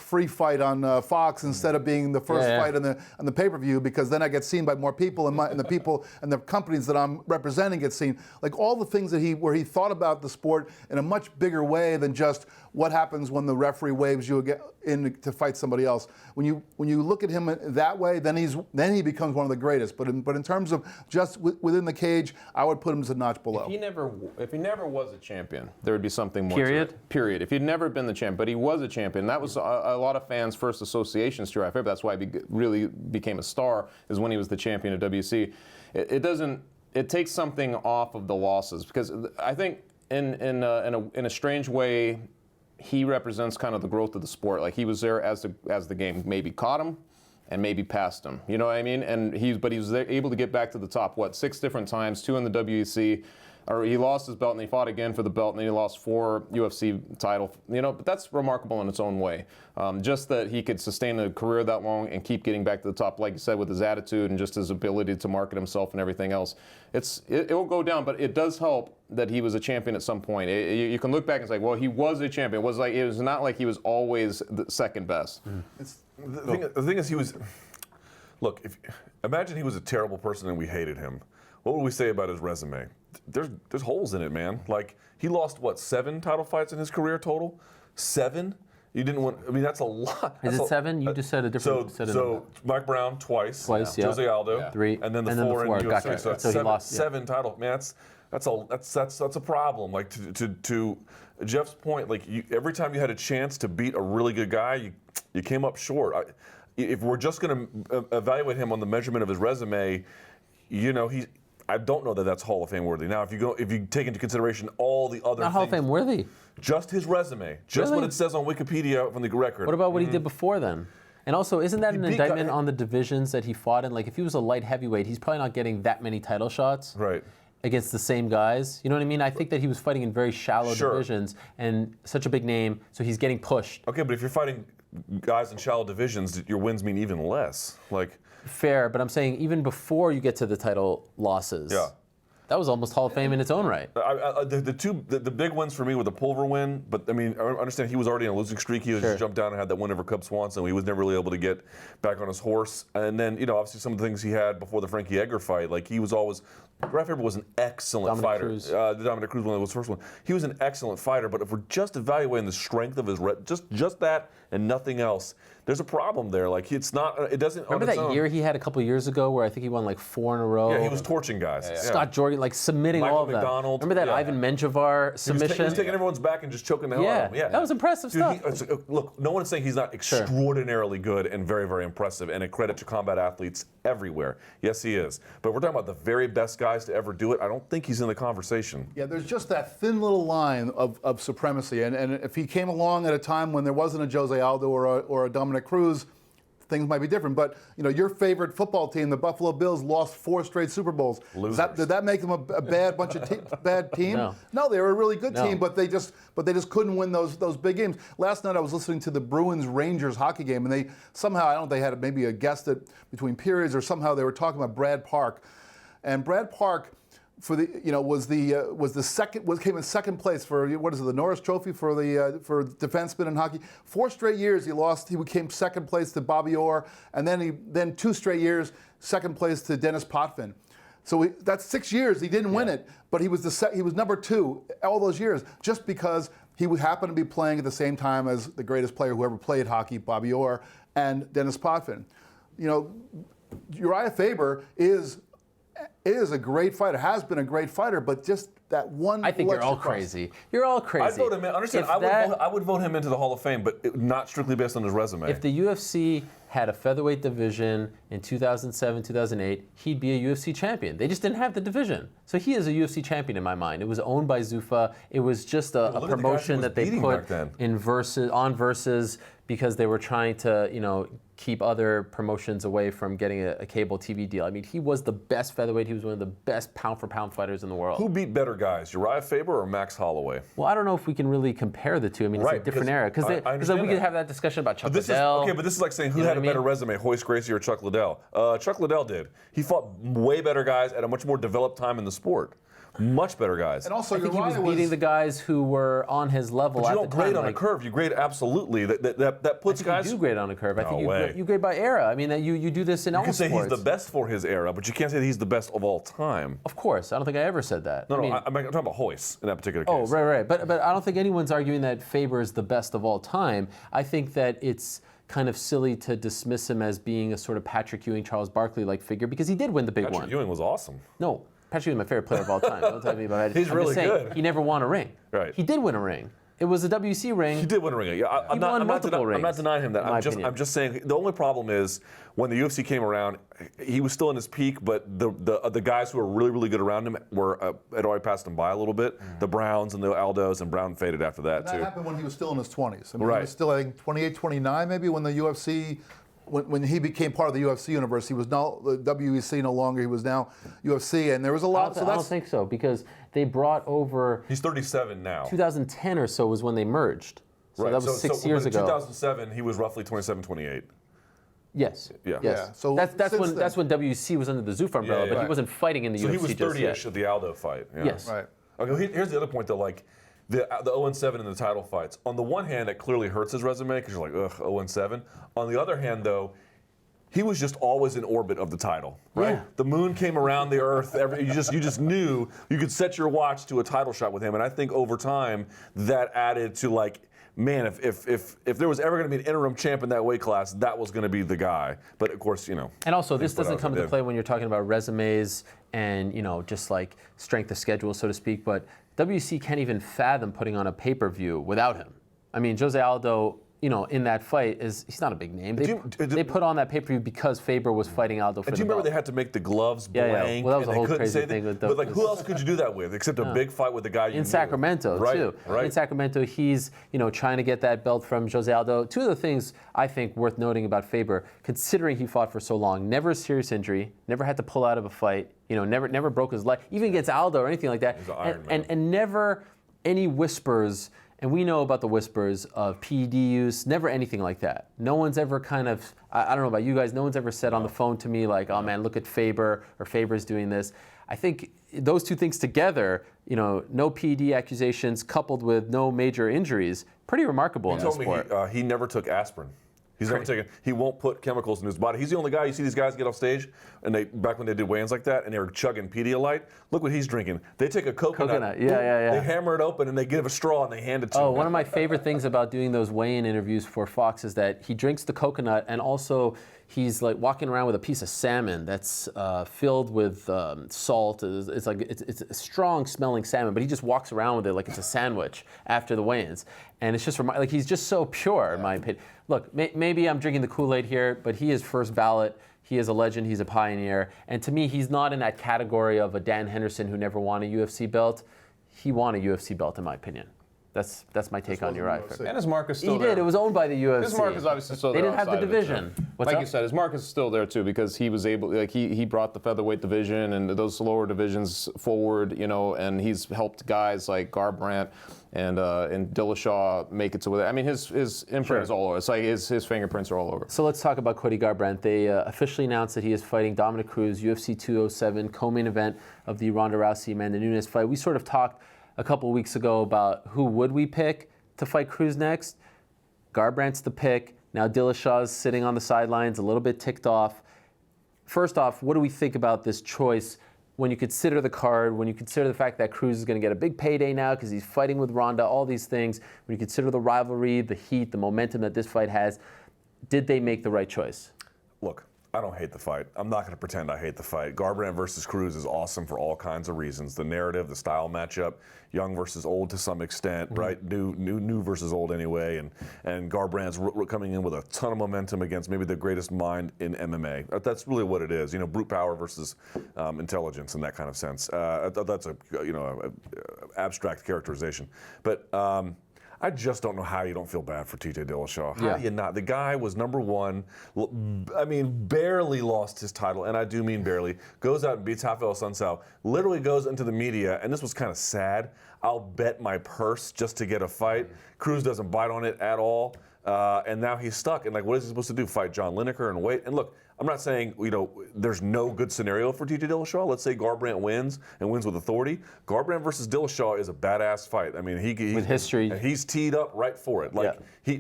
free fight on Fox instead of being the first fight on the pay-per-view, because then I get seen by more people and the people and the companies that I'm representing get seen. Like all the things that where he thought about the sport in a much bigger way than just what happens when the referee waves you in to fight somebody else. When you look at him that way, then he becomes one of the greatest. But in terms of just within the cage, I would put him as a notch below.
If he never was a champion, there would be something more.
Period.
If he'd never been the champion, but he was a champion. That was a lot of fans' first associations to Urijah Faber. That's why he really became a star, is when he was the champion of WC. It takes something off of the losses, because I think in a strange way, he represents kind of the growth of the sport. Like he was there as the game maybe caught him and maybe passed him. You know what I mean? And he was able to get back to the top, 6 different times, 2 in the WEC. Or he lost his belt and he fought again for the belt, and then he lost 4 UFC title. But that's remarkable in its own way. Just that he could sustain a career that long and keep getting back to the top, like you said, with his attitude and just his ability to market himself and everything else. It will go down, but it does help that he was a champion at some point. You can look back and say, well, he was a champion. It was not like he was always the second best.
The thing is, he was. Look, imagine he was a terrible person and we hated him. What would we say about his resume? There's holes in it, man. Like, he lost, 7 title fights in his career total? 7? You didn't win. I mean, that's a lot.
Is it 7? You just said a different.
So Mike Brown twice.
Yeah.
Jose Aldo.
3.
And then the 4 in UFC.
Gotcha.
So
he lost
7 titles. Man, that's a problem. Like, to Jeff's point, like, every time you had a chance to beat a really good guy, you came up short. If we're just going to evaluate him on the measurement of his resume, I don't know that that's Hall of Fame worthy. Now, if you take into consideration all the other
Not Hall of
things,
Fame worthy.
just his resume, just
Really?
what it says on Wikipedia from the record.
What about what he did before then? And also, isn't that an
beat
indictment
guy-
on the divisions that he fought in? Like, if he was a light heavyweight, he's probably not getting that many title shots
Right.
against the same guys. You know what I mean? I think that he was fighting in very shallow
Sure.
divisions and such a big name, so he's getting pushed.
Okay, but if you're fighting guys in shallow divisions, your wins mean even less. Like,
Fair, but I'm saying even before you get to the title losses,
Yeah.
that was almost Hall of Fame in its own right.
the big wins for me were the Pulver win, but I mean, I understand he was already in a losing streak. He just jumped down and had that win over Cub Swanson. He was never really able to get back on his horse. And then, obviously some of the things he had before the Frankie Edgar fight, like he was always, Urijah Faber was an excellent
Dominick
fighter.
Cruz.
The Dominick Cruz one was the first one. He was an excellent fighter, but if we're just evaluating the strength of his, just that and nothing else, there's a problem there. Like it doesn't.
Remember that year he had a couple years ago where I think he won like 4 in a row?
Yeah, he was torching guys. Yeah.
Scott Jorgen, like submitting
Michael
all of them.
McDonald,
Remember that
yeah.
Ivan Menjivar submission?
He was taking everyone's back and just choking the hell out of them. Yeah,
that was impressive stuff.
Look, no one's saying he's not extraordinarily good and very, very impressive, and a credit to combat athletes everywhere. Yes, he is. But we're talking about the very best guys to ever do it. I don't think he's in the conversation.
Yeah, there's just that thin little line of supremacy. And if he came along at a time when there wasn't a Jose Aldo or a Dominick Cruz, things might be different. But your favorite football team, the Buffalo Bills, lost 4 straight Super Bowls.
Losers.
Did that make them a bad bunch of bad team? No, they were a really good team, but they just couldn't win those big games. Last night I was listening to the Bruins-Rangers hockey game, and they somehow, I don't know, they had maybe a guest between periods, or somehow they were talking about Brad Park, and Brad Park came in second place for the Norris Trophy for defensemen in hockey. 4 straight years he lost. He came second place to Bobby Orr, and then 2 straight years second place to Dennis Potvin. So that's 6 years he didn't win it, but he was number 2 all those years just because he would happen to be playing at the same time as the greatest player who ever played hockey, Bobby Orr, and Dennis Potvin. Urijah Faber is a great fighter, has been a great fighter, but just that one.
I think you're all crazy. You're all crazy.
I'd vote him in. Understand, I would vote him into the Hall of Fame, but not strictly based on his resume.
If the UFC had a featherweight division in 2007, 2008, he'd be a UFC champion. They just didn't have the division. So he is a UFC champion in my mind. It was owned by Zuffa. It was just a promotion that they put in Versus because they were trying to, keep other promotions away from getting a cable TV deal. I mean, he was the best featherweight. He was one of the best pound-for-pound fighters in the world.
Who beat better guys, Urijah Faber or Max Holloway?
Well, I don't know if we can really compare the two. I mean, it's a different era. Because we could have that discussion about Chuck Liddell.
But this is like saying who had a better resume, Hoist Gracie or Chuck Liddell? Chuck Liddell did. He fought way better guys at a much more developed time in the sport. Much better guys.
And also,
I think he was beating the guys who were on his level
but
at
you
the
don't
time.
grade on a curve. You grade absolutely. That puts guys.
You do grade on a curve. I think
way.
you grade by era. I mean, you do this in all sports.
You can say he's the best for his era, but you can't say that he's the best of all time.
Of course. I don't think I ever said that.
I'm talking about Hoist in that particular case.
Oh, right. But I don't think anyone's arguing that Faber is the best of all time. I think that it's kind of silly to dismiss him as being a sort of Patrick Ewing, Charles Barkley-like figure because he did win the big one.
Patrick Ewing was awesome.
No. Patrick Ewing is my favorite player of all time. Don't tell me about it.
He's really good.
He never won a ring.
Right.
He did win a ring. It was a WC ring.
He did win a ring. Yeah, I'm not denying him that. I'm just saying the only problem is when the UFC came around, he was still in his peak, but the guys who were really, really good around him had already passed him by a little bit. The Browns and the Aldos, and Brown faded after that too.
That happened when he was still in his 20s. I mean,
Right.
He was still, I think, 28, 29 maybe when the UFC. When he became part of the UFC universe, he was now the WEC no longer. He was now UFC, and there was a lot.
I don't think so because they brought over.
He's 37 now.
2010 or so was when they merged. So that was 6 years ago.
In 2007, he was roughly 27, 28.
Yes.
Yeah.
Yes.
Yeah. So
that's when WC was under the Zuffa umbrella, but he wasn't fighting in the UFC.
So he was
just yet.
30-ish at the Aldo fight. Yeah.
Yes.
Right.
Okay. Here's the other point though. Like the 0-7 in the title fights. On the one hand, that clearly hurts his resume because you're like, ugh, 0-7. On the other hand, though, he was just always in orbit of the title, right?
Yeah.
The moon came around the earth. You just knew you could set your watch to a title shot with him, and I think over time that added to like, man, if there was ever going to be an interim champ in that weight class, that was going to be the guy. But of course,
And also, this doesn't come into play when you're talking about resumes and just like strength of schedule, so to speak. But WC can't even fathom putting on a pay-per-view without him. I mean, Jose Aldo in that fight is he's not a big name. They put on that pay-per-view because Faber was fighting Aldo for the belt.
Do you remember they had to make the gloves blank?
Well, that was a
and
whole
they couldn't
crazy
say
thing.
but like, who else could you do that with except a big fight with the guy you
in
knew?
Sacramento too.
Right.
In Sacramento, he's trying to get that belt from Jose Aldo. Two of the things I think worth noting about Faber, considering he fought for so long, never a serious injury, never had to pull out of a fight, never broke his leg, even against Aldo or anything like that,
He's an Iron Man.
and never any whispers. And we know about the whispers of PED use, never anything like that. No one's ever kind of, I don't know about you guys, no one's ever said on the phone to me like, oh man, look at Faber, or Faber's doing this. I think those two things together, no PED accusations coupled with no major injuries, pretty remarkable in this sport.
He told me he never took aspirin. He's never taken. He won't put chemicals in his body. He's the only guy. You see these guys get off stage, and back when they did weigh-ins like that, and they were chugging Pedialyte. Look what he's drinking. They take a coconut.
Yeah.
They hammer it open, and they give a straw, and they hand it to him.
One of my favorite things about doing those weigh-in interviews for Fox is that he drinks the coconut, and also he's like walking around with a piece of salmon that's filled with salt. It's a strong-smelling salmon, but he just walks around with it like it's a sandwich after the weigh-ins, and it's just like he's just so pure, in my opinion. Look, maybe I'm drinking the Kool-Aid here, but he is first ballot. He is a legend. He's a pioneer. And to me, he's not in that category of a Dan Henderson who never won a UFC belt. He won a UFC belt, in my opinion. That's my take on Uriah Faber.
And his mark is still
He
there.
did. It was owned by the UFC.
His mark is obviously still there.
They didn't have the
outside of it,
division.
too.
What's
Like
up?
you said, his mark is still there too because he was able, he brought the featherweight division and those lower divisions forward, and he's helped guys like Garbrandt and Dillashaw make it to where. I mean, his imprint is all over. It's like his fingerprints are all over.
So let's talk about Cody Garbrandt. They officially announced that he is fighting Dominick Cruz, UFC 207, co-main event of the Ronda Rousey-Amanda Nunes fight. We sort of talked a couple of weeks ago about who would we pick to fight Cruz next. Garbrandt's the pick. Now Dillashaw's sitting on the sidelines, a little bit ticked off. First off, what do we think about this choice when you consider the card, when you consider the fact that Cruz is going to get a big payday now because he's fighting with Ronda, all these things, when you consider the rivalry, the heat, the momentum that this fight has, did they make the right choice?
Look, I don't hate the fight. I'm not going to pretend I hate the fight. Garbrandt versus Cruz is awesome for all kinds of reasons. The narrative, the style matchup, young versus old to some extent, right? New versus old anyway. And Garbrandt's coming in with a ton of momentum against maybe the greatest mind in MMA. That's really what it is. Brute power versus intelligence in that kind of sense. That's a abstract characterization. But I just don't know how you don't feel bad for TJ Dillashaw. How do you not? The guy was number one. I mean, barely lost his title, and I do mean barely. Goes out and beats Rafael Sunsao. Literally goes into the media, and this was kind of sad. I'll bet my purse just to get a fight. Cruz doesn't bite on it at all, and now he's stuck. And what is he supposed to do? Fight John Lineker and wait? And look, I'm not saying there's no good scenario for TJ Dillashaw. Let's say Garbrandt wins and wins with authority. Garbrandt versus Dillashaw is a badass fight. I mean, he's
with history,
and he's teed up right for it.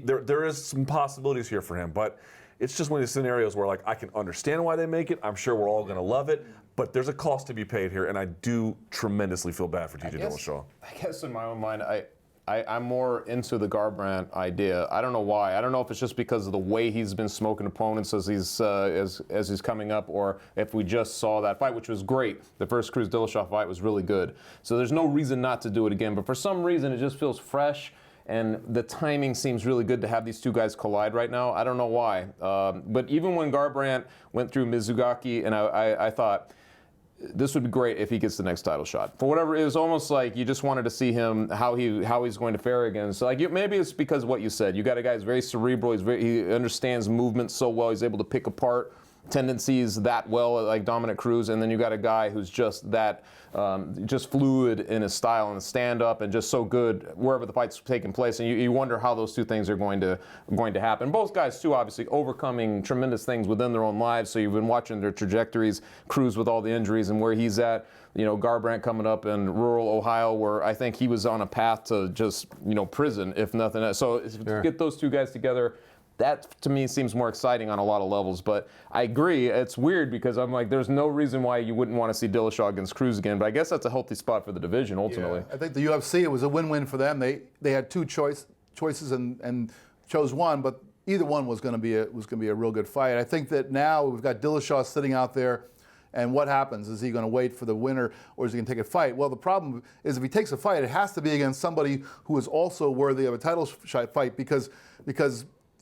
There is some possibilities here for him, but it's just one of these scenarios where I can understand why they make it. I'm sure we're all going to love it, but there's a cost to be paid here, and I do tremendously feel bad for TJ Dillashaw.
I guess in my own mind, I'm more into the Garbrandt idea. I don't know why. I don't know if it's just because of the way he's been smoking opponents as he's coming up, or if we just saw that fight, which was great. The first Cruz Dillashaw fight was really good. So there's no reason not to do it again. But for some reason, it just feels fresh, and the timing seems really good to have these two guys collide right now. I don't know why. But even when Garbrandt went through Mizugaki, and I thought, this would be great if he gets the next title shot. For whatever, it was almost like you just wanted to see him, how he's going to fare again. So maybe it's because of what you said. You got a guy who's very cerebral. He understands movement so well. He's able to pick apart tendencies that well, like Dominick Cruz, and then you got a guy who's just that, just fluid in his style and stand-up, and just so good wherever the fight's taking place. And you wonder how those two things are going to happen. Both guys, too, obviously overcoming tremendous things within their own lives. So you've been watching their trajectories. Cruz with all the injuries and where he's at. Garbrandt coming up in rural Ohio, where I think he was on a path to just prison, if nothing else. So to get those two guys together, that, to me, seems more exciting on a lot of levels. But I agree, it's weird because I'm like, there's no reason why you wouldn't want to see Dillashaw against Cruz again. But I guess that's a healthy spot for the division, ultimately.
Yeah. I think the UFC, it was a win-win for them. They had two choices and chose one, but either one was going to be a real good fight. I think that now we've got Dillashaw sitting out there And what happens? Is he going to wait for the winner, or is he going to take a fight? Well, the problem is if he takes a fight, it has to be against somebody who is also worthy of a title fight because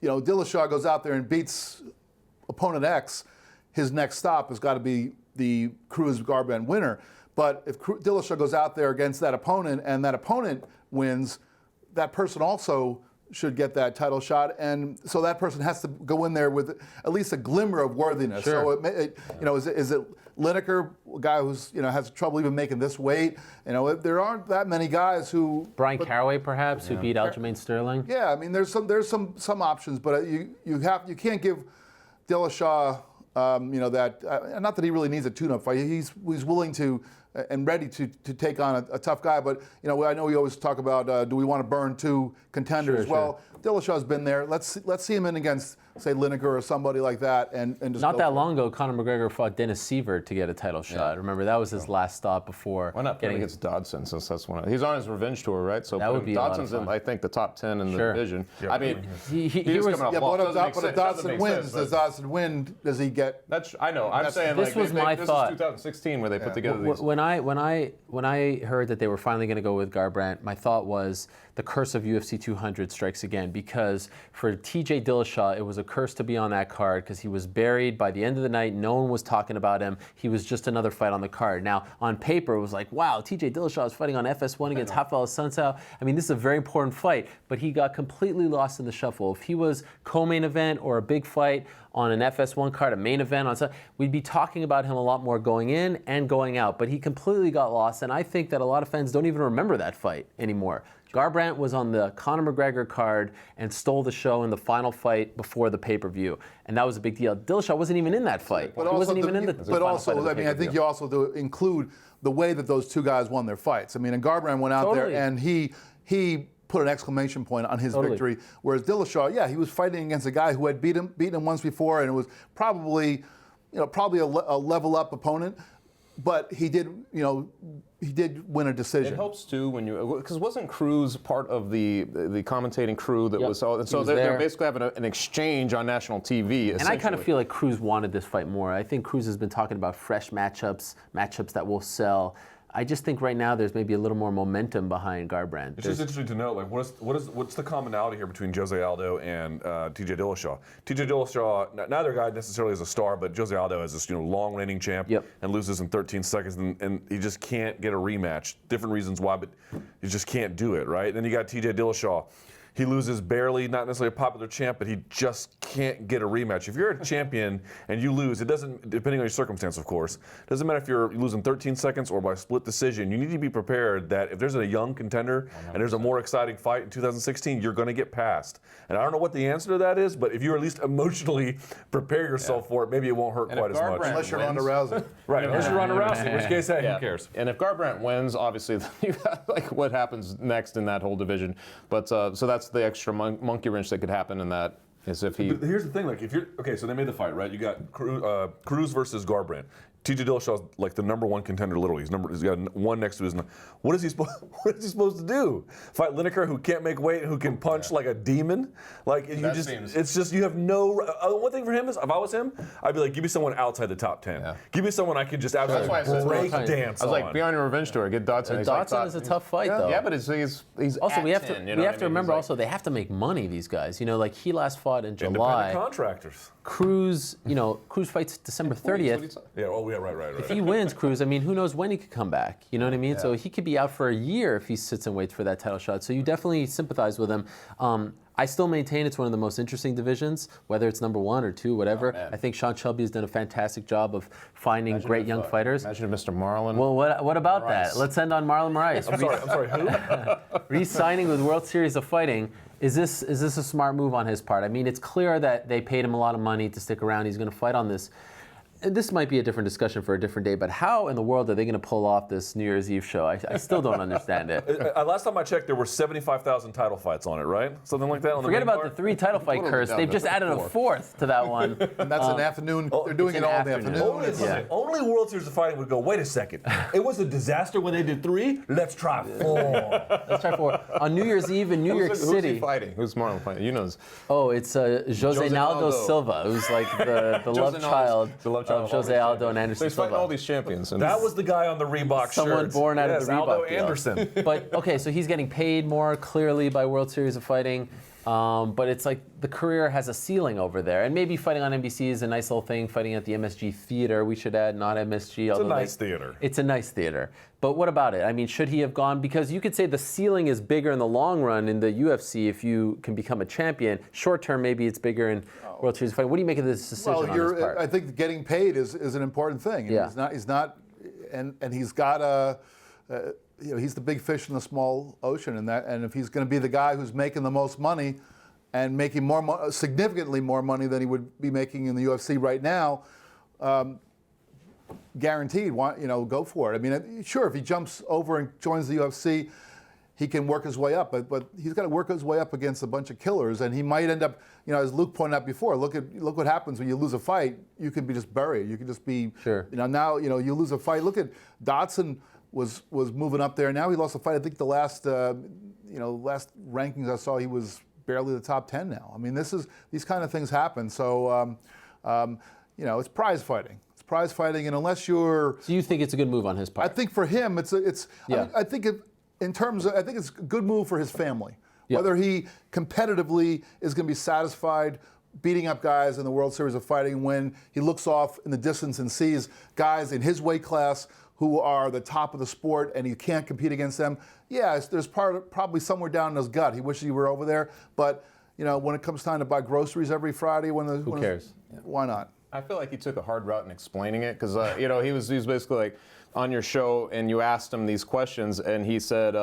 Dillashaw goes out there and beats opponent X. His next stop has got to be the Cruz-Garbrandt winner. But if Dillashaw goes out there against that opponent and that opponent wins, that person also should get that title shot, and so that person has to go in there with at least a glimmer of worthiness.
Sure.
So, is it Lineker, a guy who's has trouble even making this weight? There aren't that many guys who.
Brian Caraway, perhaps, who beat Aljamain Sterling.
Yeah, I mean, there's some options, but you can't give Dillashaw, not that he really needs a tune-up fight. He's willing to and ready to take on a tough guy. But I know we always talk about do we want to burn two contenders?
Sure,
well, Dillashaw's been there. Let's see him in against, say, Lineker or somebody like that, and just
not that long ago, Conor McGregor fought Dennis Siver to get a title shot. Remember, that was his last stop before.
Why not put him against Dodson, since that's one? He's on his revenge tour, right? So
that would be
Dodson's
a lot of fun.
in, I think, the top 10 in the division.
Yeah.
I mean,
he
was
was.
coming off
Yeah,
loss.
but if Dodson wins, does Dodson win? Does he get?
I know. I'm saying
this was my thought.
This is 2016 where they put together these.
When I heard that they were finally going to go with Garbrandt, my thought was the curse of UFC 200 strikes again, because for TJ Dillashaw, it was a curse to be on that card because he was buried by the end of the night. No one was talking about him. He was just another fight on the card. Now, on paper, it was like, wow, TJ Dillashaw is fighting on FS1 against Rafael Sunsao. I mean, this is a very important fight, but he got completely lost in the shuffle. If he was co-main event or a big fight on an FS1 card, a main event on something, we'd be talking about him a lot more going in and going out. But he completely got lost, and I think that a lot of fans don't even remember that fight anymore. Garbrandt was on the Conor McGregor card and stole the show in the final fight before the pay-per-view, and that was a big deal. Dillashaw wasn't even in that fight.
But
he wasn't even in the
But
final
also,
fight of the
I mean, I think
pay-per-view.
you also do include the way that those two guys won their fights. I mean, and Garbrandt went out
Totally.
there and he put an exclamation point on his victory, whereas Dillashaw, yeah, he was fighting against a guy who had beaten him once before, and it was probably a level up opponent, but he did win a decision.
It helps too because wasn't Cruz part of the commentating crew that was so they're basically having an exchange on national TV.
And I kind of feel like Cruz wanted this fight more. I think Cruz has been talking about fresh matchups that will sell. I just think right now there's maybe a little more momentum behind Garbrandt.
It's just interesting to know, like, what's the commonality here between Jose Aldo and TJ Dillashaw? TJ Dillashaw, neither guy necessarily is a star, but Jose Aldo is this long reigning champ and loses in 13 seconds, and he just can't get a rematch. Different reasons why, but he just can't do it, right? Then you got TJ Dillashaw. He loses barely, not necessarily a popular champ, but he just can't get a rematch. If you're a champion and you lose, it doesn't, depending on your circumstance, of course, it doesn't matter if you're losing 13 seconds or by split decision. You need to be prepared that if there's a young contender 100%. And there's a more exciting fight in 2016, you're going to get past. And I don't know what the answer to that is, but if you at least emotionally prepare yourself for it, maybe it won't hurt quite as much.
Unless you're Ronda Rousey.
Right, unless you're Ronda Rousey, in which case, hey, who cares?
And if Garbrandt wins, obviously, you got like what happens next in that whole division. But so that's the extra monkey wrench that could happen in that. Is if he.
But here's the thing, like if you're okay, so they made the fight, right? You got Cruz versus Garbrandt. TJ Dillashaw's like the number one contender, literally. He's got one next to his. What is he supposed to do? Fight Lineker, who can't make weight, who can punch like a demon? Like it's just you have no. One thing for him is, if I was him, I'd be like, give me someone outside the top 10. Yeah. Give me someone I can just absolutely break dance.
I was like, be on your revenge tour, get Dodson.
Dodson is a tough fight, though.
Yeah, but he's
also we have to
10,
we have to remember also they have to make money. These guys, like he last fought in July.
Independent contractors.
Cruz, Cruz fights December 30th.
Yeah. Oh, yeah. Right.
If he wins, Cruz, I mean, who knows when he could come back? You know what I mean? Yeah. So he could be out for a year if he sits and waits for that title shot. So you definitely sympathize with him. I still maintain it's one of the most interesting divisions, whether it's number 1 or 2, whatever. I think Sean Shelby has done a fantastic job of finding great young fighters.
Imagine if Mr. Marlon.
Well, what about that? Let's end on Marlon Moraes.
I'm sorry, who?
Re-signing with World Series of Fighting. Is this a smart move on his part? I mean, it's clear that they paid him a lot of money to stick around. He's going to fight on this. This might be a different discussion for a different day, but how in the world are they going to pull off this New Year's Eve show? I still don't understand it.
Last time I checked, there were 75,000 title fights on it, right? Something like that.
Forget about the 3 title fight curse. They've just added a 4th to that one.
And that's an afternoon. They're doing it all in the afternoon.
Only World Series of Fighting would go, wait a second. It was a disaster when they did 3. Let's try 4.
Let's try 4. On New Year's Eve in New York City.
Who's he fighting? Who's Marlon fighting? You know this.
Oh, it's Jose Naldo Silva, who's like the love child of Jose Aldo and
So
Anderson
he's fighting
Silva.
all these champions. And
That was the guy on the Reebok
Someone
shirts.
born out of
Yes,
the Reebok
Aldo
deal.
Anderson.
But okay, so he's getting paid more clearly by World Series of Fighting. But it's like the career has a ceiling over there. And maybe fighting on NBC is a nice little thing, fighting at the MSG Theater, we should add, not MSG.
It's a nice theater.
It's a nice theater. But what about it? I mean, should he have gone? Because you could say the ceiling is bigger in the long run in the UFC if you can become a champion. Short term, maybe it's bigger in World Series of Fighting. What do you make of this decision on his part?
I think getting paid is an important thing. And
Yeah.
He's not, and he's got a. He's the big fish in the small ocean, and if he's going to be the guy who's making the most money, and making significantly more money than he would be making in the UFC right now, guaranteed, go for it. I mean, sure, if he jumps over and joins the UFC, he can work his way up, but he's got to work his way up against a bunch of killers, and he might end up, as Luke pointed out before, look what happens when you lose a fight. You can be just buried. You can just be,
sure.
Now you lose a fight. Look at Dotson was moving up there. Now he lost a fight. I think the last last rankings I saw, he was barely the top 10 now. I mean, these kind of things happen. So, it's prize fighting. It's prize fighting, and unless you're.
So you think it's a good move on his part?
I think for him,
Yeah.
I think I think it's a good move for his family.
Yeah.
Whether he competitively is going to be satisfied beating up guys in the World Series of Fighting when he looks off in the distance and sees guys in his weight class who are the top of the sport and he can't compete against them. Yeah, there's probably somewhere down in his gut he wishes he were over there. But when it comes time to buy groceries every Friday,
who cares?
Why not?
I feel like he took a hard route in explaining it because he was basically like on your show and you asked him these questions and he said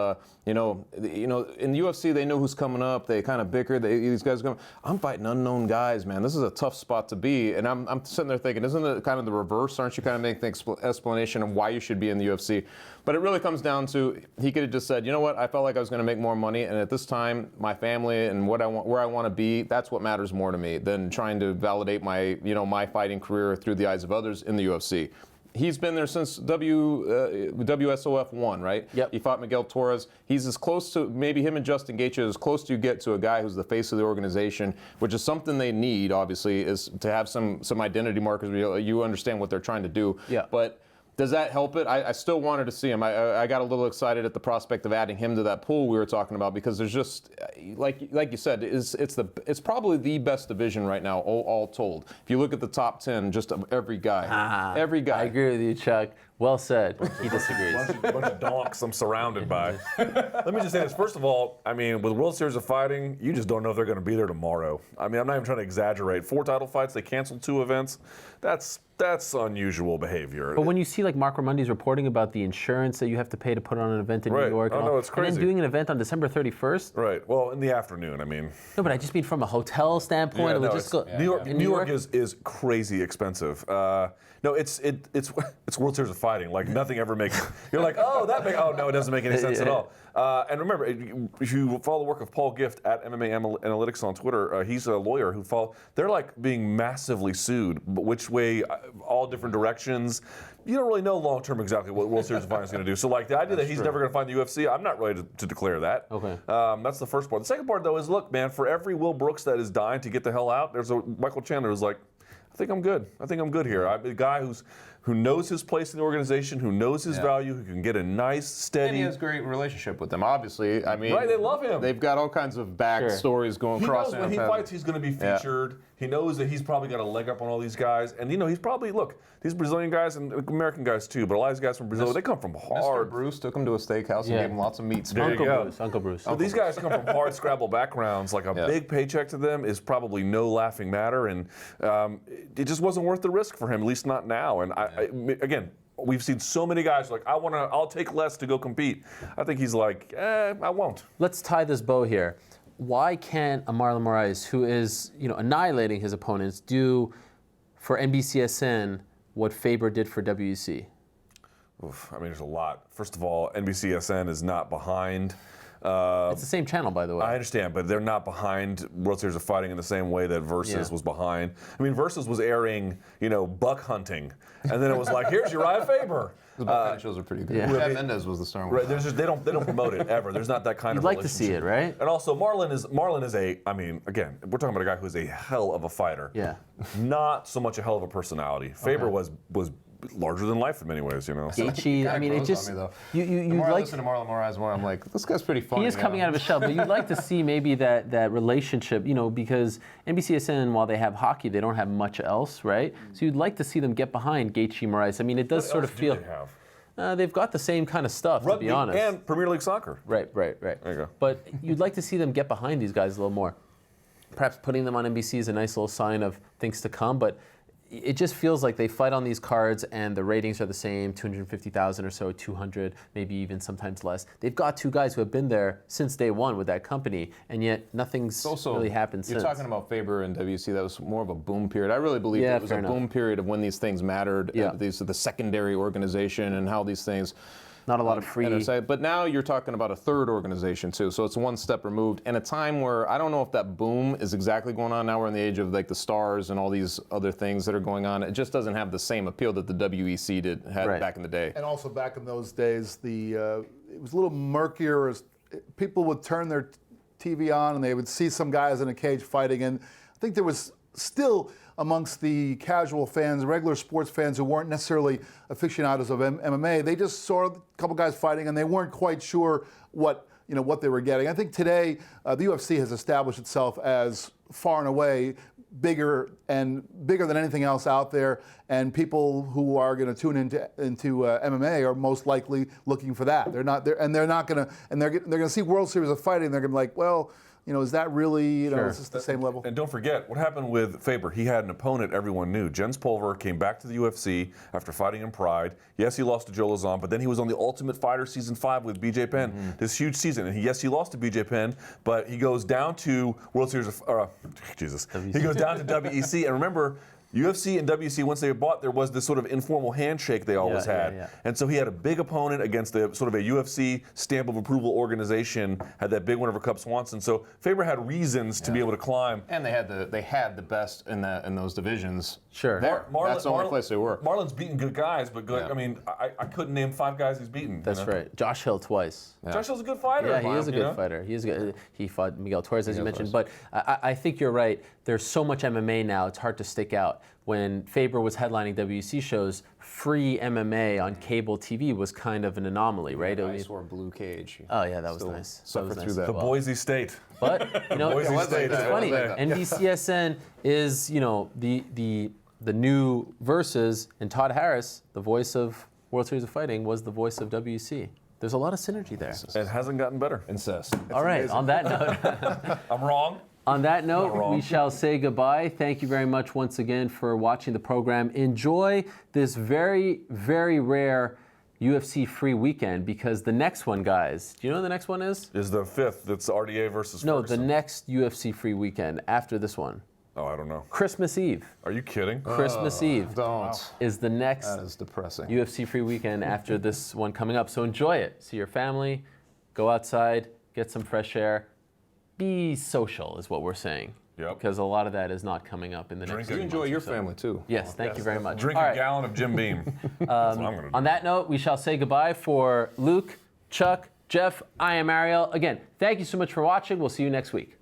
in the UFC they know who's coming up, they kind of bicker, these guys come. I'm fighting unknown guys, man. This is a tough spot to be, and I'm sitting there thinking, isn't it kind of the reverse? Aren't you kind of making the explanation of why you should be in the UFC? But it really comes down to he could have just said, you know what, I felt like I was going to make more money, and at this time, my family and where I want to be, that's what matters more to me than trying to validate my my fighting career through the eyes of others in the UFC. He's been there since WSOF 1, right?
Yep.
He fought Miguel Torres. He's as close to, maybe him and Justin Gaethje, as close to you get to a guy who's the face of the organization, which is something they need, obviously, is to have some identity markers where you understand what they're trying to do.
Yeah.
But does that help it? I still wanted to see him. I got a little excited at the prospect of adding him to that pool we were talking about because there's just, like you said, it's probably the best division right now, all told. If you look at the top 10, just of every guy. Every guy.
I agree with you, Chuck. Well said. He disagrees.
bunch of donks I'm surrounded by. Let me just say this. First of all, I mean, with World Series of Fighting, you just don't know if they're going to be there tomorrow. I mean, I'm not even trying to exaggerate. 4 title fights, they canceled 2 events. That's unusual behavior.
But when you see like Mark Ramondi's reporting about the insurance that you have to pay to put on an event in New
Right.
York,
Oh,
and,
no, it's
and
crazy.
then doing an event on December 31st.
Right. Well, in the afternoon, I mean.
No, but I just mean from a hotel standpoint,
Yeah, no,
logistical.
New York is crazy expensive. No, it's World Series of Fighting. Like nothing ever makes. You're like, oh, no, it doesn't make any sense at all. And remember, if you follow the work of Paul Gift at MMA Analytics on Twitter, he's a lawyer who they're like being massively sued, but which way, all different directions. You don't really know long term exactly what World Series of Fighting is going to do. So like the idea that he's never going to find the UFC, I'm not ready to declare that.
Okay.
That's the first part. The second part though is, look, man, for every Will Brooks that is dying to get the hell out, there's a Michael Chandler who's like, I think I'm good here. I'm a guy who knows his place in the organization, who knows his value, who can get a nice, steady.
And he has a great relationship with them, obviously. I mean,
Right, they love him.
They've got all kinds of backstories going
He
across.
knows when he fights, he's going to be featured. He knows that he's probably got a leg up on all these guys. And, he's probably, look, these Brazilian guys and American guys too, but a lot of these guys from Brazil, they come from hard.
Mr. Bruce took him to a steakhouse and gave him lots of meats.
There you go.
Uncle Bruce.
So these guys come from hard scrabble backgrounds. Like a big paycheck to them is probably no laughing matter. And it just wasn't worth the risk for him, at least not now. And again, we've seen so many guys like, I'll take less to go compete. I think he's like, I won't.
Let's tie this bow here. Why can't a Marlon Moraes, who is annihilating his opponents, do for NBCSN what Faber did for WEC?
Oof, I mean, there's a lot. First of all, NBCSN is not behind
It's the same channel, by the way.
I understand, but they're not behind World Series of Fighting in the same way that Versus was behind. I mean, Versus was airing, buck hunting, and then it was like, here's Urijah Faber.
The buck shows are pretty good.
Yeah.
Chad Mendez was the star.
Right, they don't promote it ever. There's not that kind
You'd
of
like to see it, right?
And also, Marlon is a. I mean, again, we're talking about a guy who's a hell of a fighter.
Yeah.
Not so much a hell of a personality. Faber was larger than life in many ways,
Gaethje, I mean, it just
the
you
more I
like.
listen to Marlon Moraes, more I'm like, this guy's pretty funny.
He is coming out of his shell, but you'd like to see maybe that relationship, because NBCSN, while they have hockey, they don't have much else, right? So you'd like to see them get behind Gaethje, Moraes. I mean, it does
What
sort
else
of
do
feel.
they have?
They've got the same kind of stuff, to be honest.
And Premier League soccer.
Right.
There you go.
But you'd like to see them get behind these guys a little more. Perhaps putting them on NBC is a nice little sign of things to come, but it just feels like they fight on these cards and the ratings are the same, 250,000 or so, 200, maybe even sometimes less. They've got two guys who have been there since day one with that company, and yet nothing's really happened since.
You're talking about Faber and WC. That was more of a boom period. I really believe it was a boom period of when these things mattered.
Yeah.
These are the secondary organization and how these things.
Not a lot of free.
But now you're talking about a third organization too, so it's one step removed. And a time where I don't know if that boom is exactly going on. Now we're in the age of like the stars and all these other things that are going on. It just doesn't have the same appeal that the WEC had back in the day.
And also back in those days, it was a little murkier. People would turn their TV on and they would see some guys in a cage fighting. And I think there was still amongst the casual fans, regular sports fans who weren't necessarily aficionados of MMA, they just saw a couple guys fighting and they weren't quite sure what they were getting. I think today the UFC has established itself as far and away bigger than anything else out there, and people who are going to tune into MMA are most likely looking for that. They're going to see World Series of Fighting. They're going to be like, well, is that really, is this the same level?
And don't forget, what happened with Faber, he had an opponent everyone knew. Jens Pulver came back to the UFC after fighting in Pride. Yes, he lost to Joe Lazon, but then he was on The Ultimate Fighter Season 5 with BJ Penn, this huge season. And yes, he lost to BJ Penn, but he goes down to World Series of, he goes down to WEC. And remember, UFC and WC, once they were bought, there was this sort of informal handshake they always had.
Yeah.
And so he had a big opponent against a sort of a UFC stamp of approval organization, had that big win over Cub Swanson. So Faber had reasons to be able to climb.
And they had the best in those divisions.
Sure.
That's the only place they were.
Marlon's beaten good guys, but I mean, I couldn't name 5 guys he's beaten.
That's right. Josh Hill twice.
Yeah. Josh Hill's a good fighter.
Yeah, he is a good fighter. He fought Miguel Torres, as you mentioned. But I think you're right. There's so much MMA now, it's hard to stick out. When Faber was headlining WC shows, free MMA on cable TV was kind of an anomaly, right?
Nice or blue cage.
Oh yeah, that was nice.
Suffered through that.
The Boise State.
But
Boise State.
it's funny. NBCSN is the new Versus, and Todd Harris, the voice of World Series of Fighting, was the voice of WC. There's a lot of synergy there.
It hasn't gotten better.
Incest.
All right. Amazing. On that note.
I'm wrong.
On that note, we shall say goodbye. Thank you very much once again for watching the program. Enjoy this very, very rare UFC free weekend, because the next one, guys, do you know what the next one is?
Is the 5th. That's RDA versus
No,
Ferguson.
the next UFC free weekend after this one.
Oh, I don't know.
Christmas Eve.
Are you kidding?
Christmas Eve is the next
That is depressing.
UFC free weekend after this one coming up. So enjoy it. See your family, go outside, get some fresh air. Be social is what we're saying.
Yep.
Because a lot of that is not coming up in the next
You
few
enjoy
months
your
or so.
family too.
Yes, thank you very much.
Drink
All
a
right.
gallon of Jim Beam. That's what I'm going to do.
On that note, we shall say goodbye for Luke, Chuck, Jeff. I am Ariel. Again, thank you so much for watching. We'll see you next week.